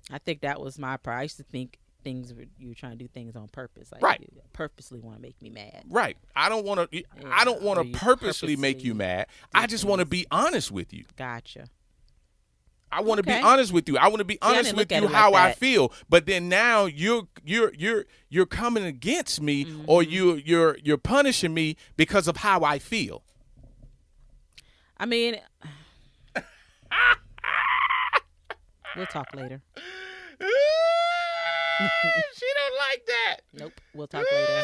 I think that was my part. I used to think you were trying to do things on purpose. Like, right. You purposely want to make me mad. Right. I don't want to purposely make you mad. I just want to be honest with you. Gotcha. I want to be honest with you. I want to be honest with you how I feel. But then now you're coming against me, or you're punishing me because of how I feel. I mean, we'll talk later. She don't like that. Nope. We'll talk later.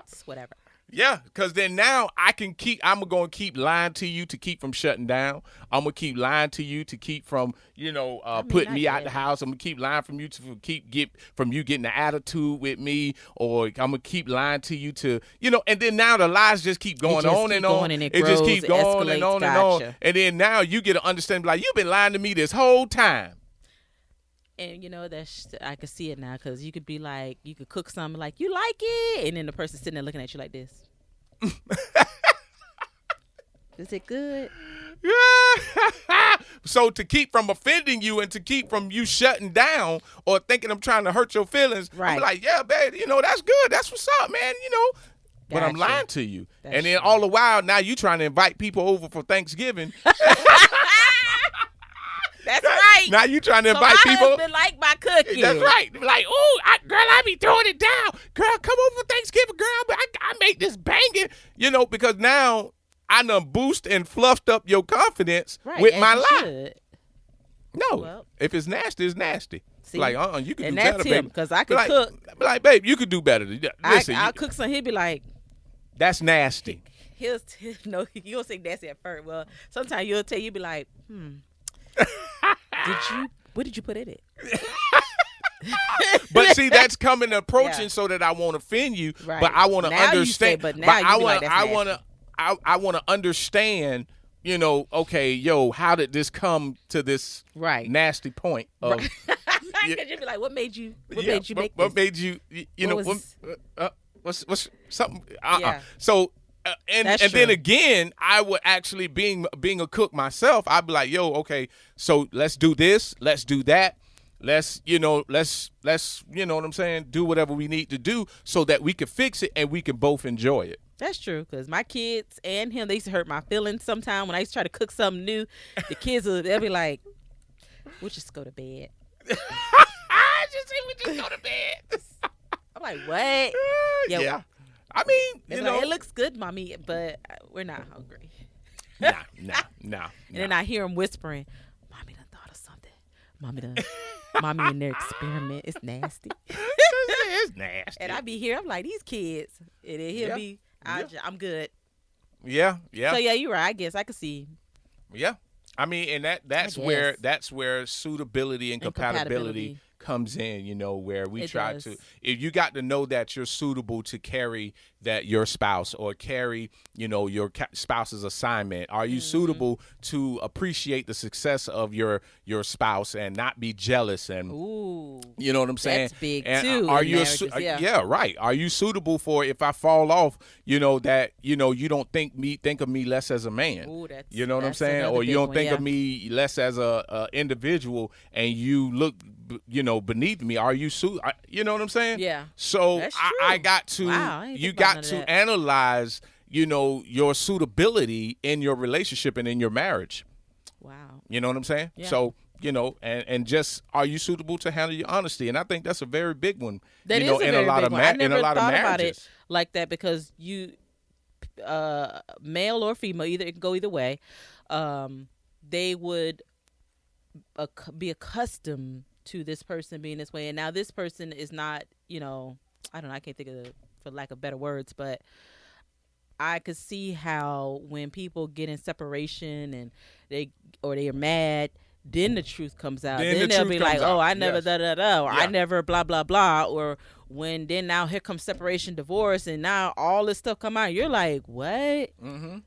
It's whatever. Yeah, because then now I'm going to keep lying to you to keep from shutting down. I'm going to keep lying to you to keep from, putting me out the house. I'm going to keep lying from you to from you getting the attitude with me, or I'm going to keep lying to you to, and then now the lies just keep going on and on. And it just keeps going escalates, and on and on. And then now you get an understanding, like, you've been lying to me this whole time. And I can see it now, because you could be like, you could cook something like, you like it, and then the person sitting there looking at you like this. Is it good? Yeah. So to keep from offending you and to keep from you shutting down or thinking I'm trying to hurt your feelings, right. I'm like, yeah, babe, that's good. That's what's up, man. But I'm lying to you. And then all the while, now you trying to invite people over for Thanksgiving. That's right. Now you trying to invite people. My husband like my cooking. That's right. Like, girl, I be throwing it down. Girl, come over for Thanksgiving, girl. I make this banging, because now I done boost and fluffed up your confidence with my lie. No, if it's nasty, it's nasty. See? Like, you can do better, that's baby. him, because I can cook. Like, babe, you could do better. Listen, I'll cook something. He'll be like, that's nasty. No, you'll say nasty at first. Well, sometimes you'll tell you, be like, what did you put in it? But see, that's coming approaching so that I won't offend you. Right. But I want to understand. I want to understand. Okay, how did this come to this nasty point of? Right. You'd be like, what made you make this? What made you? What's something? Yeah. So. And then again, I would actually being a cook myself, I'd be like, okay, so let's do this, let's do that, let's you know what I'm saying, do whatever we need to do so that we can fix it and we can both enjoy it. That's true, because my kids and him, they used to hurt my feelings sometimes when I used to try to cook something new. The kids they'll be like, we'll just go to bed. We just go to bed. I'm like, what? Yeah. I mean, it looks good, Mommy, but we're not hungry. Nah. And then I hear him whispering, Mommy done thought of something. Mommy in their experiment. It's nasty. It's nasty. And I be here, I'm like, these kids. And then he'll be, I'm good. Yeah. So, yeah, you're right. I guess I could see. Yeah. I mean, and that's where suitability and compatibility comes in, where we try to, if you got to know that you're suitable to carry your spouse or carry, your spouse's assignment. Are you suitable to appreciate the success of your spouse and not be jealous and, you know what I'm saying? That's big and too. Are you, right. Are you suitable for if I fall off, that, you don't think of me less as a man, you know what I'm saying? Or you don't think of me less as a individual and you look, beneath me. Are you you know what I'm saying? Yeah. So I got to, you got to analyze, your suitability in your relationship and in your marriage. Wow. You know what I'm saying? Yeah. So, and just, are you suitable to handle your honesty? And I think that's a very big one. That is a very big one. I never thought about it like that, because you, male or female, it can go either way. They would be accustomed to this person being this way, and now this person is not, I don't know, I can't think of for lack of better words, but I could see how when people get in separation and they are mad, then the truth comes out. Then Then the they'll truth be like, comes oh, out. I never Yes. da-da-da, or Yeah. I never blah, blah, blah. Or when then now here comes separation, divorce, and now all this stuff come out. You're like, what?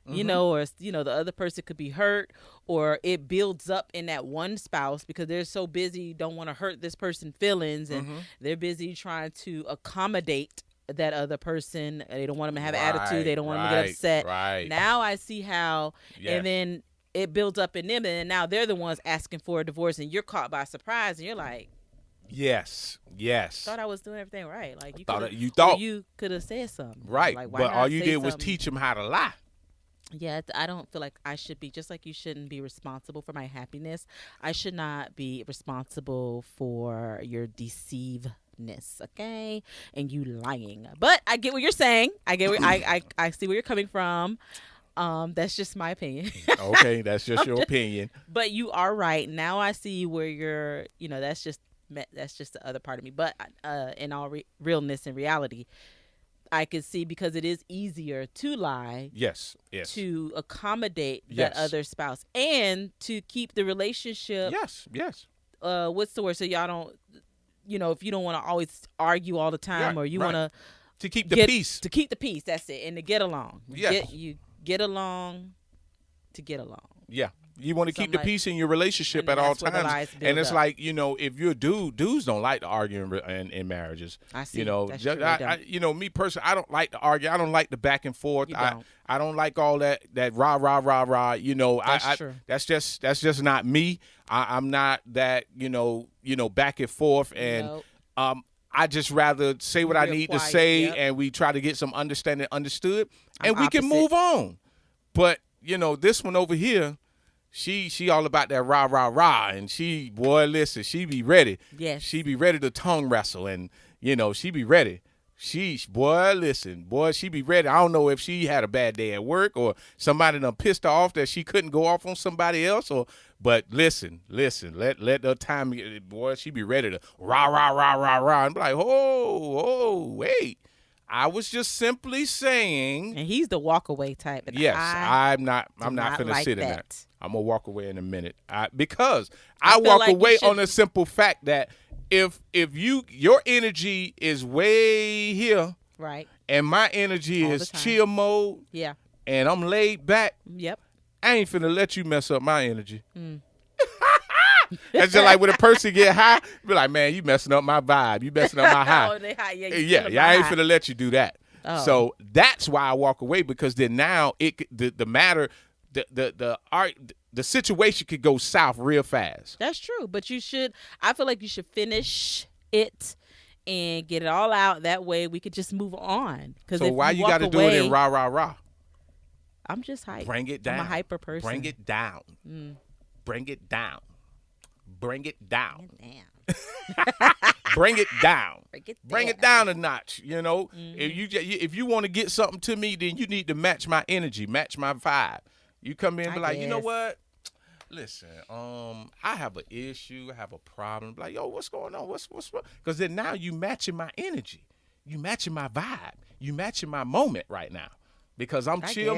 You know, or, you know, the other person could be hurt, or it builds up in that one spouse because they're so busy, don't want to hurt this person's feelings, and they're busy trying to accommodate that other person. They don't want them to have attitude. They don't want them to get upset. Right. Now I see how, Yes. and then it builds up in them, and now they're the ones asking for a divorce, and you're caught by surprise, and you're like, Yes. thought I was doing everything right. Like you could have said something. Right. Like, why but not all you say did was something? teach them how to lie. Yeah, I don't feel like I should be, just like you shouldn't be responsible for my happiness. I should not be responsible for your deceivedness, okay? And you lying. But I get what you're saying. I get where I see where you're coming from. That's just my opinion. Okay, that's just your opinion. But you are right. Now I see where you're, you know, that's just the other part of me. But in all realness and reality, I can see, because it is easier to lie. Yes. To accommodate that other spouse and to keep the relationship. Yes. What's the word? So y'all don't, you know, if you don't want to always argue all the time, or you want to keep the peace. To keep the peace. That's it. And to get along. Yes. You get along to get along. Yeah. You want to keep the Something peace in your relationship at all times. And it's like, you know, if you're a dude, dudes don't like to argue in marriages. I see. You know, That's true, they don't. you know, me personally, I don't like to argue. I don't like the back and forth. You don't. I don't like all that rah rah rah rah. You know, That's true. That's just not me. I'm not that, you know, back and forth, and I just rather say what I need to say, and we try to get some understanding understood, and we can move on. But, you know, this one over here, she all about that rah rah rah, and she be ready. Yes. She be ready to tongue wrestle, and, you know, she be ready. She be ready. I don't know if she had a bad day at work, or somebody done pissed her off that she couldn't go off on somebody else, but listen, let the time, boy, she be ready to rah rah rah rah rah, and be like, wait. I was just simply saying. And he's the walk away type. And yes, I'm not finna like sit in that. that. I'm gonna walk away in a minute. Because I walk like away on the simple fact that if your energy is way here, right, and my energy is chill mode, and I'm laid back, I ain't finna let you mess up my energy. That's just like when a person get high, be like, man, you messing up my vibe. You messing up my high. They high. I ain't finna let you do that. Oh. So that's why I walk away, because then now the matter, the situation could go south real fast. That's true, but I feel like you should finish it and get it all out. That way we could just move on. So why you got to do it in rah rah rah? I'm just hype. Bring it down. I'm a hyper person. Bring it down. Bring it down. Bring it down. Bring it down. Bring it down a notch. You know, if you want to get something to me, then you need to match my energy, match my vibe. You come in and be like, you know what? Listen, I have an issue, I have a problem. Be like, yo, what's going on? What's because then now you matching my energy, you matching my vibe, you matching my moment right now. Because I'm chill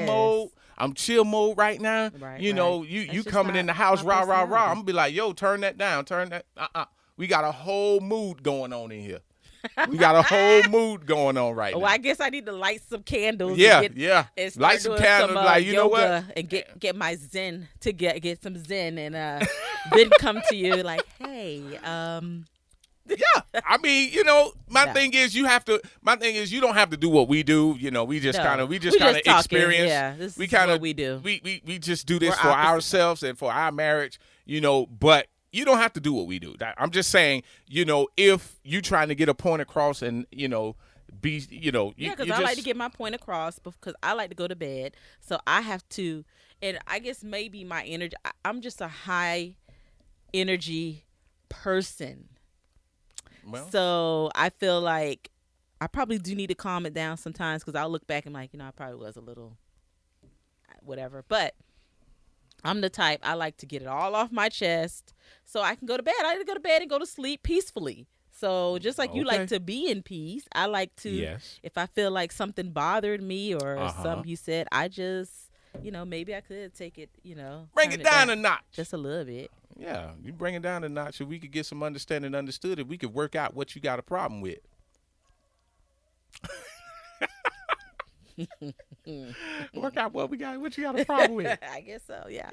mode right now. Right, you know, you coming in the house, rah, rah, rah. I'm going to be like, yo, turn that down, turn that. We got a whole mood going on in here. We got a whole mood going on right now. Well, I guess I need to light some candles. And light some candles. Like, you know what? And get my zen to get some zen, and then come to you like, hey, Yeah, I mean, you know, my thing is you don't have to do what we do. You know, we just kind of experience. Yeah, this is what we do. We just do this for ourselves and for our marriage. You know, but you don't have to do what we do. I'm just saying, you know, if you trying to get a point across and, you know, be, you know, because I like to get my point across because I like to go to bed, so I have to, and I guess maybe my energy. I'm just a high energy person. Well, so I feel like I probably do need to calm it down sometimes because I'll look back and like, you know, I probably was a little whatever. But I'm the type, I like to get it all off my chest so I can go to bed. I like to go to bed and go to sleep peacefully. So just like you like to be in peace, I like to, if I feel like something bothered me or something you said, I just, you know, maybe I could take it, you know. Bring it down a notch. Just a little bit. Yeah, you bring it down a notch so we could get some understanding understood and we could work out what you got a problem with. Work out what you got a problem with. I guess so, yeah.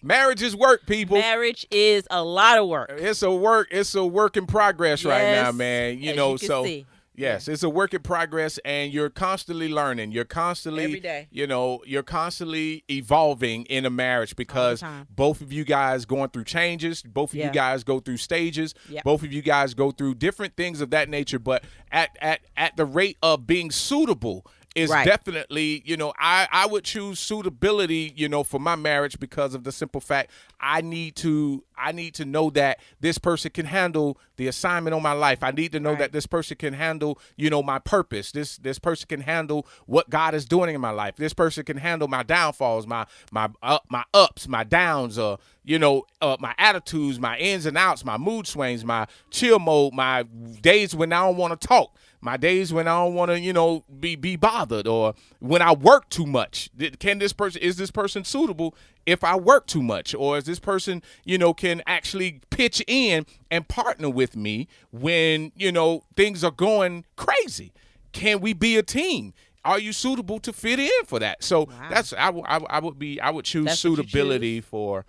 Marriage is work, people. Marriage is a lot of work. It's a work in progress right now, man. As you can see. Yes, it's a work in progress, and you're constantly learning. You're constantly, every day. You're constantly evolving in a marriage because both of you guys going through changes. Both of you guys go through stages. Yep. Both of you guys go through different things of that nature. But at the rate of being suitable is definitely, I would choose suitability, for my marriage because of the simple fact I need to know that this person can handle the assignment on my life. I need to know that this person can handle, my purpose. This person can handle what God is doing in my life. This person can handle my downfalls, my ups, my downs, my attitudes, my ins and outs, my mood swings, my chill mode, my days when I don't want to talk. My days when I don't want to, be bothered, or when I work too much. Is this person suitable if I work too much? Or is this person, can actually pitch in and partner with me when, things are going crazy? Can we be a team? Are you suitable to fit in for that? So I would choose suitability for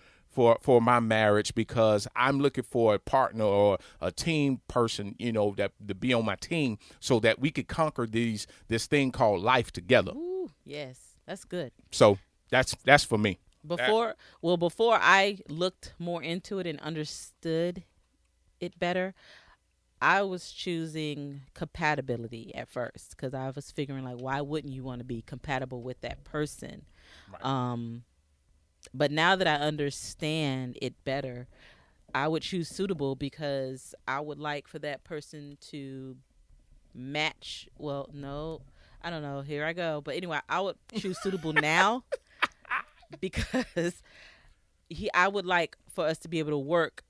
my marriage because I'm looking for a partner or a team person, that to be on my team so that we could conquer this thing called life together. Ooh, yes, that's good. So that's for me. Before I looked more into it and understood it better, I was choosing compatibility at first because I was figuring like, why wouldn't you want to be compatible with that person? Right. But now that I understand it better, I would choose suitable because I would like for that person to match. Well, no, I don't know. Here I go. But anyway, I would choose suitable now because I would like for us to be able to work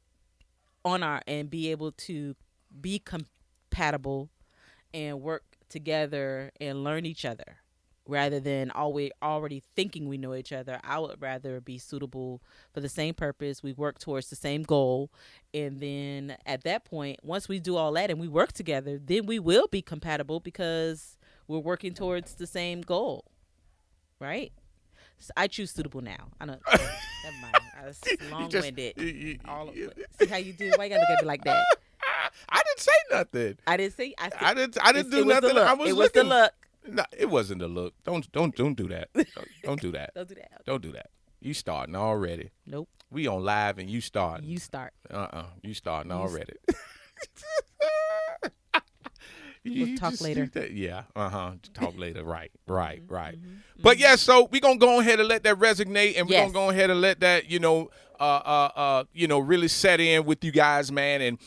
on and be able to be compatible and work together and learn each other. Rather than already thinking we know each other, I would rather be suitable for the same purpose. We work towards the same goal. And then at that point, once we do all that and we work together, then we will be compatible because we're working towards the same goal. Right? So I choose suitable now. I don't. Never mind. I was long-winded. See how you do? Why you gotta look at me like that? I didn't say nothing. I didn't say. I didn't do nothing. I was it looking. was the look. No, it wasn't the look. Don't do that. Don't do that. Don't do that. Don't do that. You starting already. Nope. We on live and you starting. You start. You starting already. We'll talk later. Yeah. Talk later. Right. But yeah, so we're gonna go ahead and let that resonate, and we're gonna go ahead and let that, really set in with you guys, man. And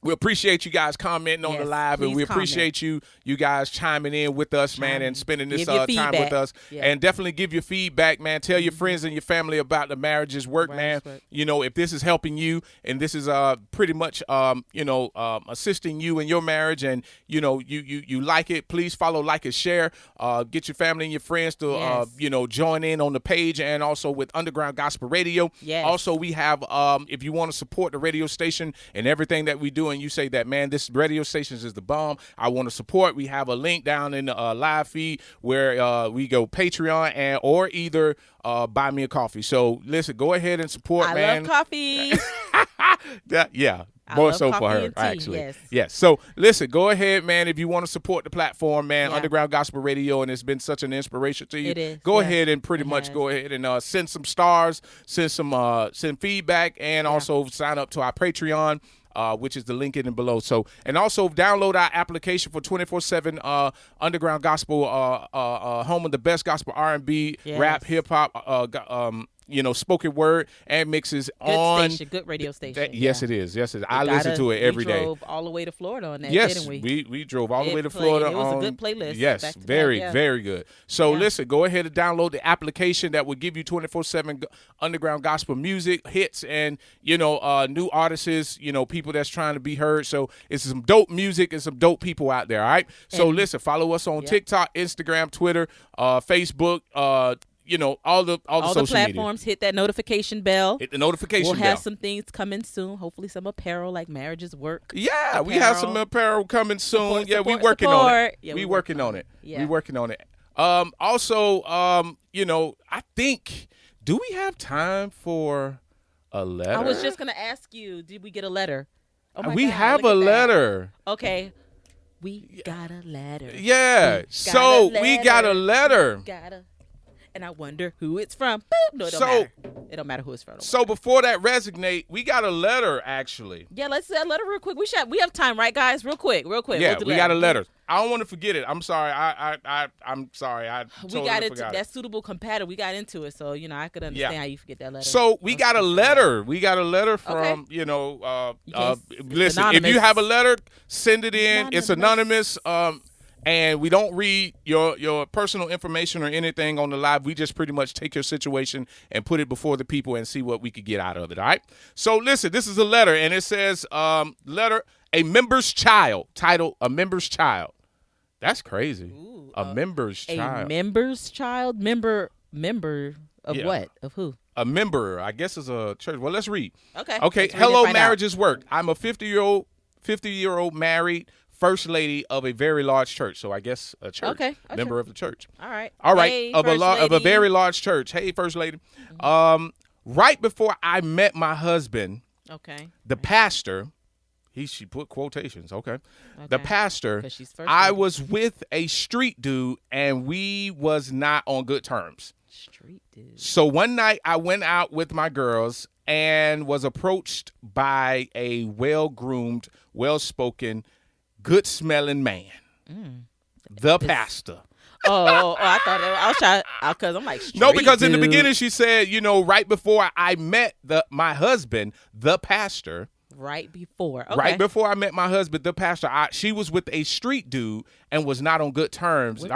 we appreciate you guys commenting on the live, and we appreciate you guys chiming in with us, man, and spending this time with us. Yeah. And definitely give your feedback, man. Tell your friends and your family about the Marriages Work, man. If this is helping you and this is pretty much assisting you in your marriage, and you like it, please follow, like, and share. Get your family and your friends to join in on the page, and also with Underground Gospel Radio. Yes. Also, we have if you want to support the radio station and everything that we do, and you say that, man, this radio station is the bomb, I want to support, we have a link down in the live feed where we go Patreon or either buy me a coffee. So listen, go ahead and support, man. I love coffee. More so for her, actually. Yes. So listen, go ahead, man. If you want to support the platform, man, Underground Gospel Radio, and it's been such an inspiration to you, it is. Go ahead and pretty much go ahead and send some stars, send feedback, and also sign up to our Patreon. Which is the link in and below. So, and also download our application for 24/7 Underground Gospel, home of the best gospel R&B, rap, hip hop, spoken word and mixes good radio station. Yes, it is. I listen to it every day. We drove all the way to Florida on that, didn't we? We drove all the way to Florida. It was a good playlist. Yes, very good. So listen, go ahead and download the application that will give you 24/7 underground gospel music, hits, and new artists, people that's trying to be heard. So it's some dope music and some dope people out there, all right? So listen, follow us on TikTok, Instagram, Twitter, Facebook, all the social platforms. media. Hit that notification bell. Hit the notification We'll bell. have some things coming soon. Hopefully some apparel like Marriages Work. Yeah, apparel. We have some apparel coming soon. Support, we working on it. Yeah, we working on it. Yeah. We working on it. Also, I think, do we have time for a letter? I was just gonna ask you, did we get a letter? Oh my we God, have look a at that. letter. Okay. We got a letter. Yeah. We got a letter. And I wonder who it's from. Boop. No, it don't matter. It don't matter who it's from. So before that resonate, we got a letter actually. Yeah, let's do that letter real quick. We have time, right, guys? Real quick. Yeah, we got a letter. I don't want to forget it. I'm sorry. I'm sorry. I totally we got into forgot that suitable compatible. We got into it, so I could understand how you forget that letter. So we got a letter. We got a letter from listen. If you have a letter, send it in. It's anonymous. And we don't read your personal information or anything on the live. We just pretty much take your situation and put it before the people and see what we could get out of it, all right? So, listen, this is a letter, and it says, letter, a member's child, title, a member's child. That's crazy. Ooh, a member's child. A member's child? Member of what? Of who? A member, I guess, is a church. Well, let's read. Okay. Okay, hello, Marriages Work. I'm a 50-year-old married first lady of a very large church. So I guess a church. Okay. Member of the church. All right. Hey, of a very large church. Hey, first lady. Right before I met my husband, the pastor, she put quotations, okay. The pastor, I was with a street dude and we was not on good terms. Street dude. So one night I went out with my girls and was approached by a well-groomed, well-spoken, good-smelling man, the pastor. I thought I was trying because I'm like, no, because in the beginning she said, right before I met my husband, the pastor. Right before. Okay. Right before I met my husband, the pastor, she was with a street dude and was not on good terms. She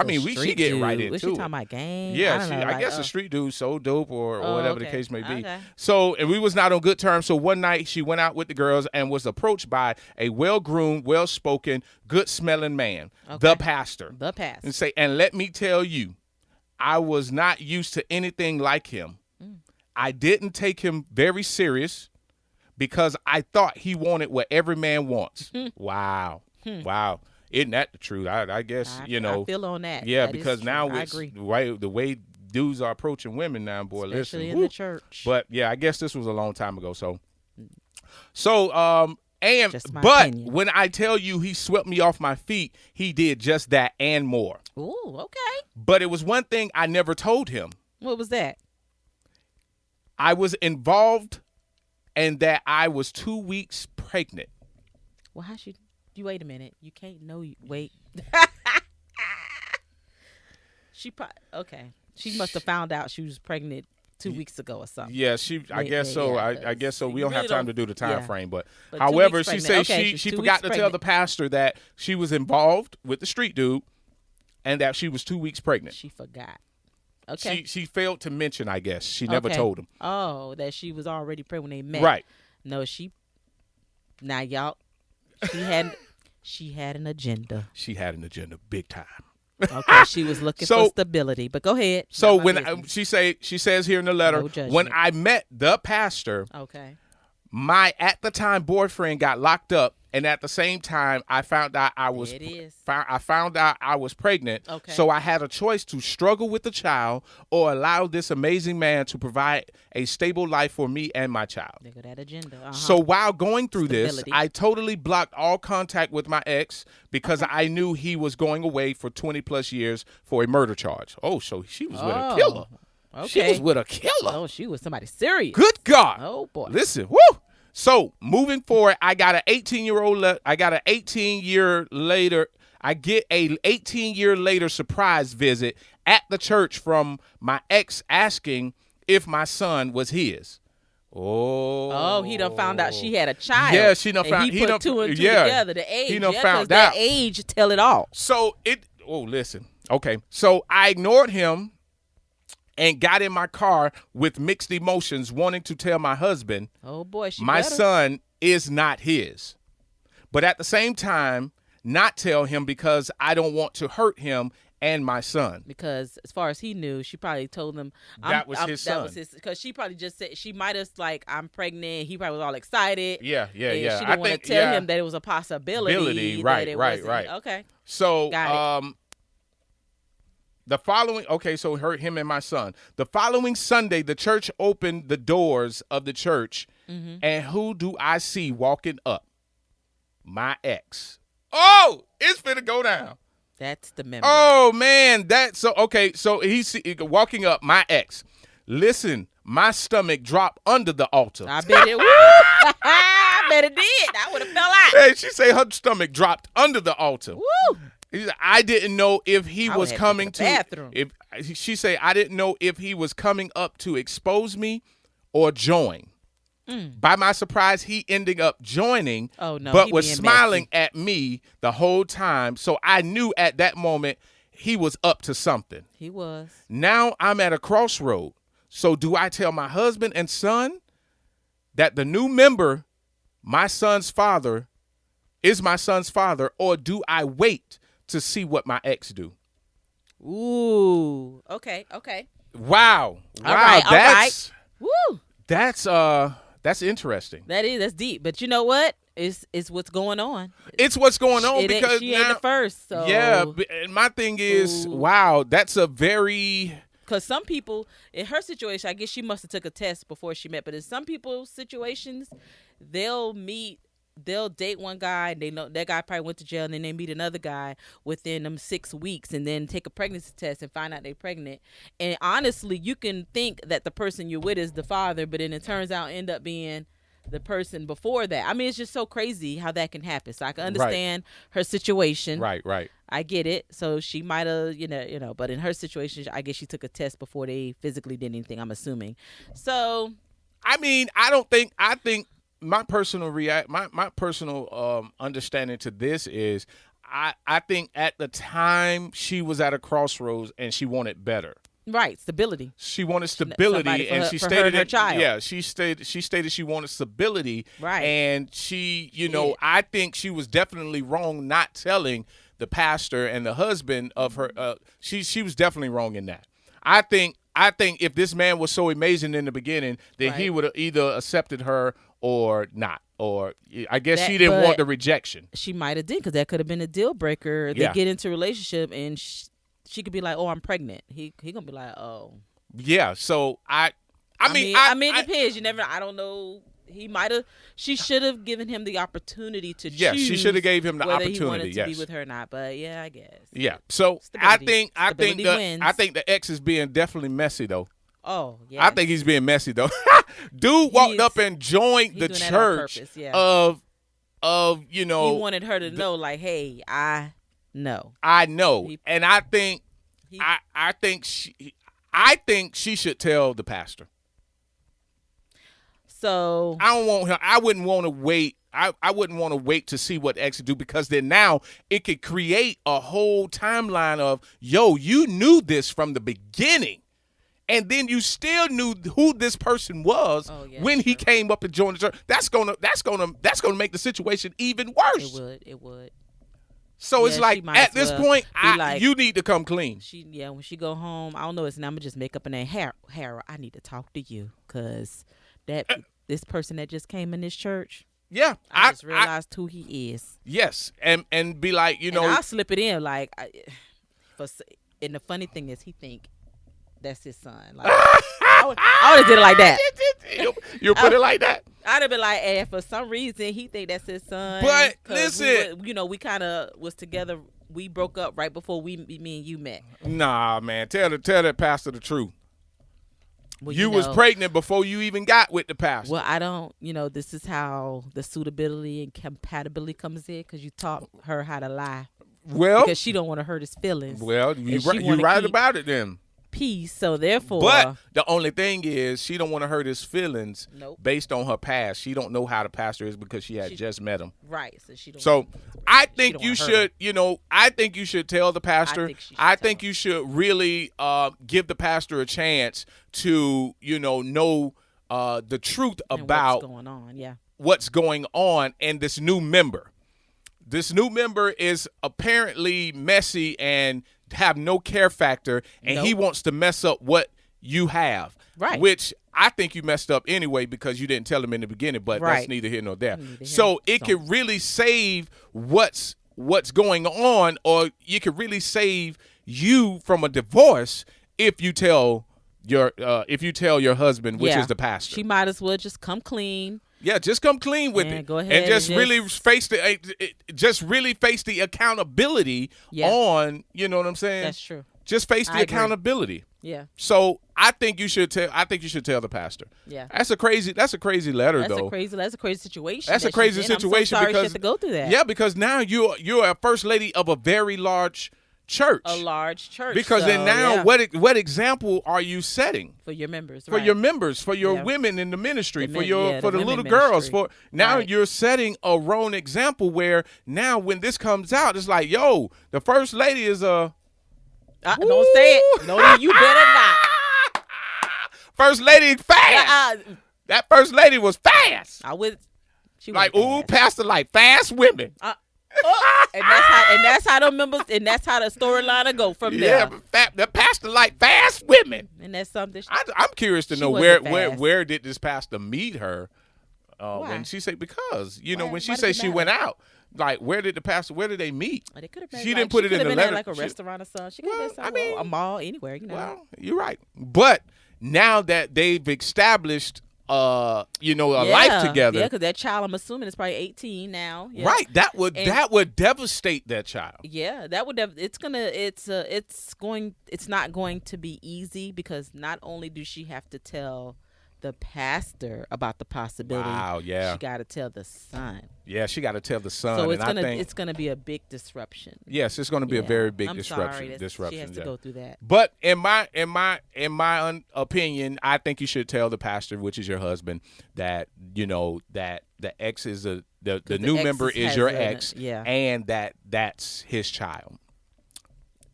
get right into it. Was she talking about gang? Yeah, I guess a street dude so dope or whatever the case may be. Okay. So, and we was not on good terms. So one night she went out with the girls and was approached by a well-groomed, well-spoken, good-smelling man, the pastor. The pastor. And let me tell you, I was not used to anything like him. I didn't take him very serious, because I thought he wanted what every man wants. Wow. Wow. Isn't that the truth? I guess, I feel on that. Yeah, that because now I it's agree. The way dudes are approaching women now, boy, especially listen. in the church. But, yeah, I guess this was a long time ago. Opinion. When I tell you he swept me off my feet, he did just that and more. Ooh, okay. But it was one thing I never told him. What was that? I was involved and that I was 2 weeks pregnant. Well, how should you wait a minute? You can't know. Wait. She must have found out she was pregnant 2 weeks ago or something. Yeah, I guess so. Yeah, I guess so. We don't have time to do the time frame, but But however, she said she forgot to tell the pastor that she was involved with the street dude, and that she was 2 weeks pregnant. She forgot. Okay. She failed to mention, I guess. She never told him. Oh, that she was already pregnant when they met. Right. No, she had an agenda. She had an agenda big time. Okay, she was looking for stability, but go ahead. So when she says here in the letter, when I met the pastor, my at the time boyfriend got locked up, and at the same time I found out I was pregnant. Okay. So I had a choice to struggle with the child or allow this amazing man to provide a stable life for me and my child. They got that agenda. So while going through this, I totally blocked all contact with my ex because I knew he was going away for 20 plus years for a murder charge. Oh, so she was with a killer. Okay. She was with a killer. Oh, she was somebody serious. Good God. Oh boy. Listen, woo. So moving forward, I get an 18-year later surprise visit at the church from my ex asking if my son was his. Oh, he done found out she had a child. Yeah, she done found. He put two and two together. The age. He done found out. That age tell it all. So listen. Okay, so I ignored him and got in my car with mixed emotions, wanting to tell my husband, oh boy, my son is not his. But at the same time, not tell him because I don't want to hurt him and my son. Because as far as he knew, she probably told him That was his son. That was his, because she probably just said, she might have like, I'm pregnant. He probably was all excited. Yeah. She didn't want to tell him that it was a possibility. Right. Okay. So Got it. the following, so him and my son. The following Sunday, the church opened the doors of the church, and who do I see walking up? My ex. Oh, it's finna go down. That's the member. Oh man, that's so okay. So he's walking up, my ex. Listen, my stomach dropped under the altar. I bet it. I bet it did. I would have fell out. Hey, she say her stomach dropped under the altar. Woo. I didn't know if he was coming to bathroom. If she say I didn't know if he was coming up to expose me or join. By my surprise, he ended up joining, but was smiling at me the whole time. So I knew at that moment he was up to something. He was. Now I'm at a crossroad. So do I tell my husband and son that the new member, my son's father, is my son's father, or do I wait to see what my ex do? Ooh. Okay. Wow. All right. Woo. That's interesting. That's deep. But you know what? It's what's going on. It's what's going on because she ain't the first. So. Yeah, and my thing is, wow, that's a very. Because some people, in her situation, I guess she must have took a test before she met. But in some people's situations, they'll date one guy, and they know that guy probably went to jail, and then they meet another guy within them 6 weeks, and then take a pregnancy test and find out they're pregnant. And honestly, you can think that the person you're with is the father, but then it turns out end up being the person before that. I mean, it's just so crazy how that can happen. So I can understand her situation. Right. I get it. So she might have, but in her situation, I guess she took a test before they physically did anything, I'm assuming. So, I mean, I think my personal understanding to this is I think at the time she was at a crossroads and she wanted better. Right, stability. She wanted stability, and she stated her child. Yeah, she stated she wanted stability. Right, and she, I think she was definitely wrong not telling the pastor and the husband of her. She was definitely wrong in that. I think if this man was so amazing in the beginning, then he would have either accepted her or not. Or I guess she didn't want the rejection. She might have did, because that could have been a deal breaker. They get into a relationship and she could be like, "Oh, I'm pregnant." He gonna be like, "Oh." Yeah. So I mean, it depends. You never. I don't know. He might have. She should have given him the opportunity to choose. Yeah, she should have gave him the whether opportunity. He wanted to yes. be with her or not. But yeah, I guess. Yeah. So Stability. I think the ex is being definitely messy though. Oh yeah. I think he's being messy though. Dude walked up and joined the church of He wanted her to know, like, hey, I know. And I think she should tell the pastor. So I don't want her. I wouldn't want to wait. I wouldn't want to wait to see what ex do, because then now it could create a whole timeline of, you knew this from the beginning, and then you still knew who this person was when he came up and joined the church. That's gonna make the situation even worse. It would. So it's like, at this point, you need to come clean. When she go home, I don't know his name. I'm gonna just make up a name. Harold, I need to talk to you, because this person that just came in this church. Yeah, I just realized who he is. Yes, and be like, and I'll slip it in, like, and the funny thing is, he think that's his son. Like, I would have did it like that. You put it like that. I'd have been like, hey, for some reason he think that's his son. But listen, we kind of was together. We broke up right before me and you met. Nah, man, tell that pastor the truth. Well, you was pregnant before you even got with the pastor. Well, I don't. This is how the suitability and compatibility comes in, because you taught her how to lie. Well, because she don't want to hurt his feelings. Well, you right about it then. Peace. So therefore, but the only thing is, she don't want to hurt his feelings. Nope. Based on her past. She don't know how the pastor is, because she just met him. Right. So she don't. So I think you should. I think you should tell the pastor. I think you should really give the pastor a chance to know the truth about what's going on. Yeah. What's going on, and this new member. This new member is apparently messy and have no care factor, and he wants to mess up what you have. Right. Which I think you messed up anyway because you didn't tell him in the beginning, but that's neither here nor there. So it could really save what's going on, or you could really save you from a divorce if you tell your husband, which is the pastor. She might as well just come clean. Yeah, just come clean with it, go ahead and just really face the accountability on. You know what I'm saying? That's true. Just face the accountability. Yeah. So I think you should tell the pastor. Yeah. That's a crazy letter though. That's a crazy situation. That's a crazy situation I'm so sorry because she had to go through that. Yeah, because now you're a first lady of a very large church. A large church. Because then now what example are you setting for your members? For your members, for your women in the ministry, for the little girls. Ministry. For now you're setting a wrong example where now when this comes out, it's like, yo, the first lady is a don't say it. No, you better not. First lady fast. That first lady was fast. She like, ooh, pastor like fast women. And that's how the members, and that's how the storyline will go from there. Yeah, the pastor like fast women. And that's something. I'm curious to know where did this pastor meet her? When she said when she said she went out. Like, where did they meet? They could have been. She didn't put it in the letter. Like a restaurant or something. She could have been a mall, anywhere. Well, you're right. But now that they've established, life together. Yeah, because that child, I'm assuming, is probably 18 now. Yeah. Right. That would devastate that child. Yeah, that would. It's not going to be easy because not only do she have to tell the pastor about the possibility. Wow, yeah. She got to tell the son. Yeah, she got to tell the son. So it's gonna be a big disruption. Yes, it's gonna be a very big disruption. She has to go through that. But in my opinion, I think you should tell the pastor, which is your husband, that that the ex is the new member is your ex, and that's his child.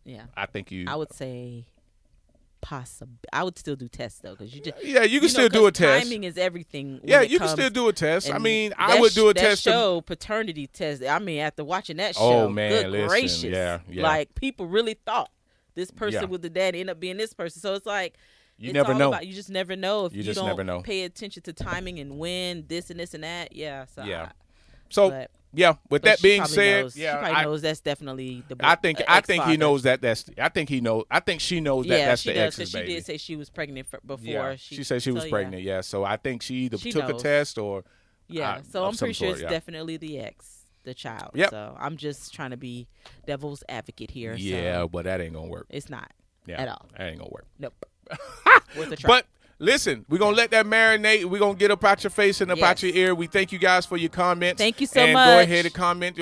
Yeah, I would say. Possible. I would still do tests though, because you can still do a test. Timing is everything. Yeah, you can still do a test. I mean, I would do a test. Paternity test. I mean, after watching that show, good gracious, yeah. Like people really thought this person was the dad, end up being this person. So it's like you never know. You just never know if you just don't never know. Pay attention to timing and when this and this and that. Yeah. So So. With that being said, she probably knows that's definitely the. I think he knows that that's. I think she knows that that's the ex's baby. She did say she was pregnant before. Yeah, she said she was pregnant. Yeah, so I think she either took a test or. Yeah, so I'm pretty sure it's definitely the ex, the child. Yep. So I'm just trying to be devil's advocate here. Yeah, but that ain't gonna work. It's not at all. That ain't gonna work. Nope. Worth a try. But. Listen, we're going to let that marinate. We're going to get up out your face and up out your ear. We thank you guys for your comments. Thank you so much. And go ahead and comment,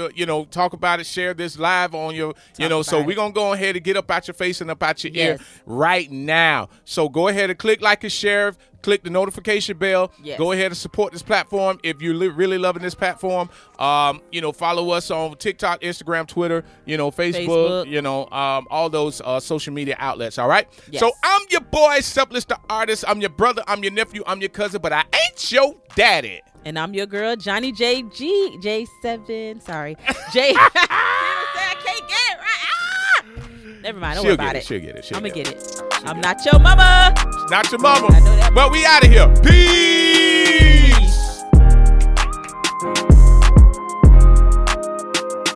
talk about it, share this live on your, so we're going to go ahead and get up out your face and up out your ear right now. So go ahead and click like and share. Click the notification bell. Yes. Go ahead and support this platform. If you're really loving this platform, follow us on TikTok, Instagram, Twitter, Facebook. All those social media outlets. All right. Yes. So I'm your boy, Supplest the artist. I'm your brother. I'm your nephew. I'm your cousin, but I ain't your daddy. And I'm your girl, Johnny J7. Sorry, J. I can't get it right. Never mind. Don't worry about it. She'll get it. I'm gonna get it. I'm not your mama. Not your mama. But we out of here. Peace.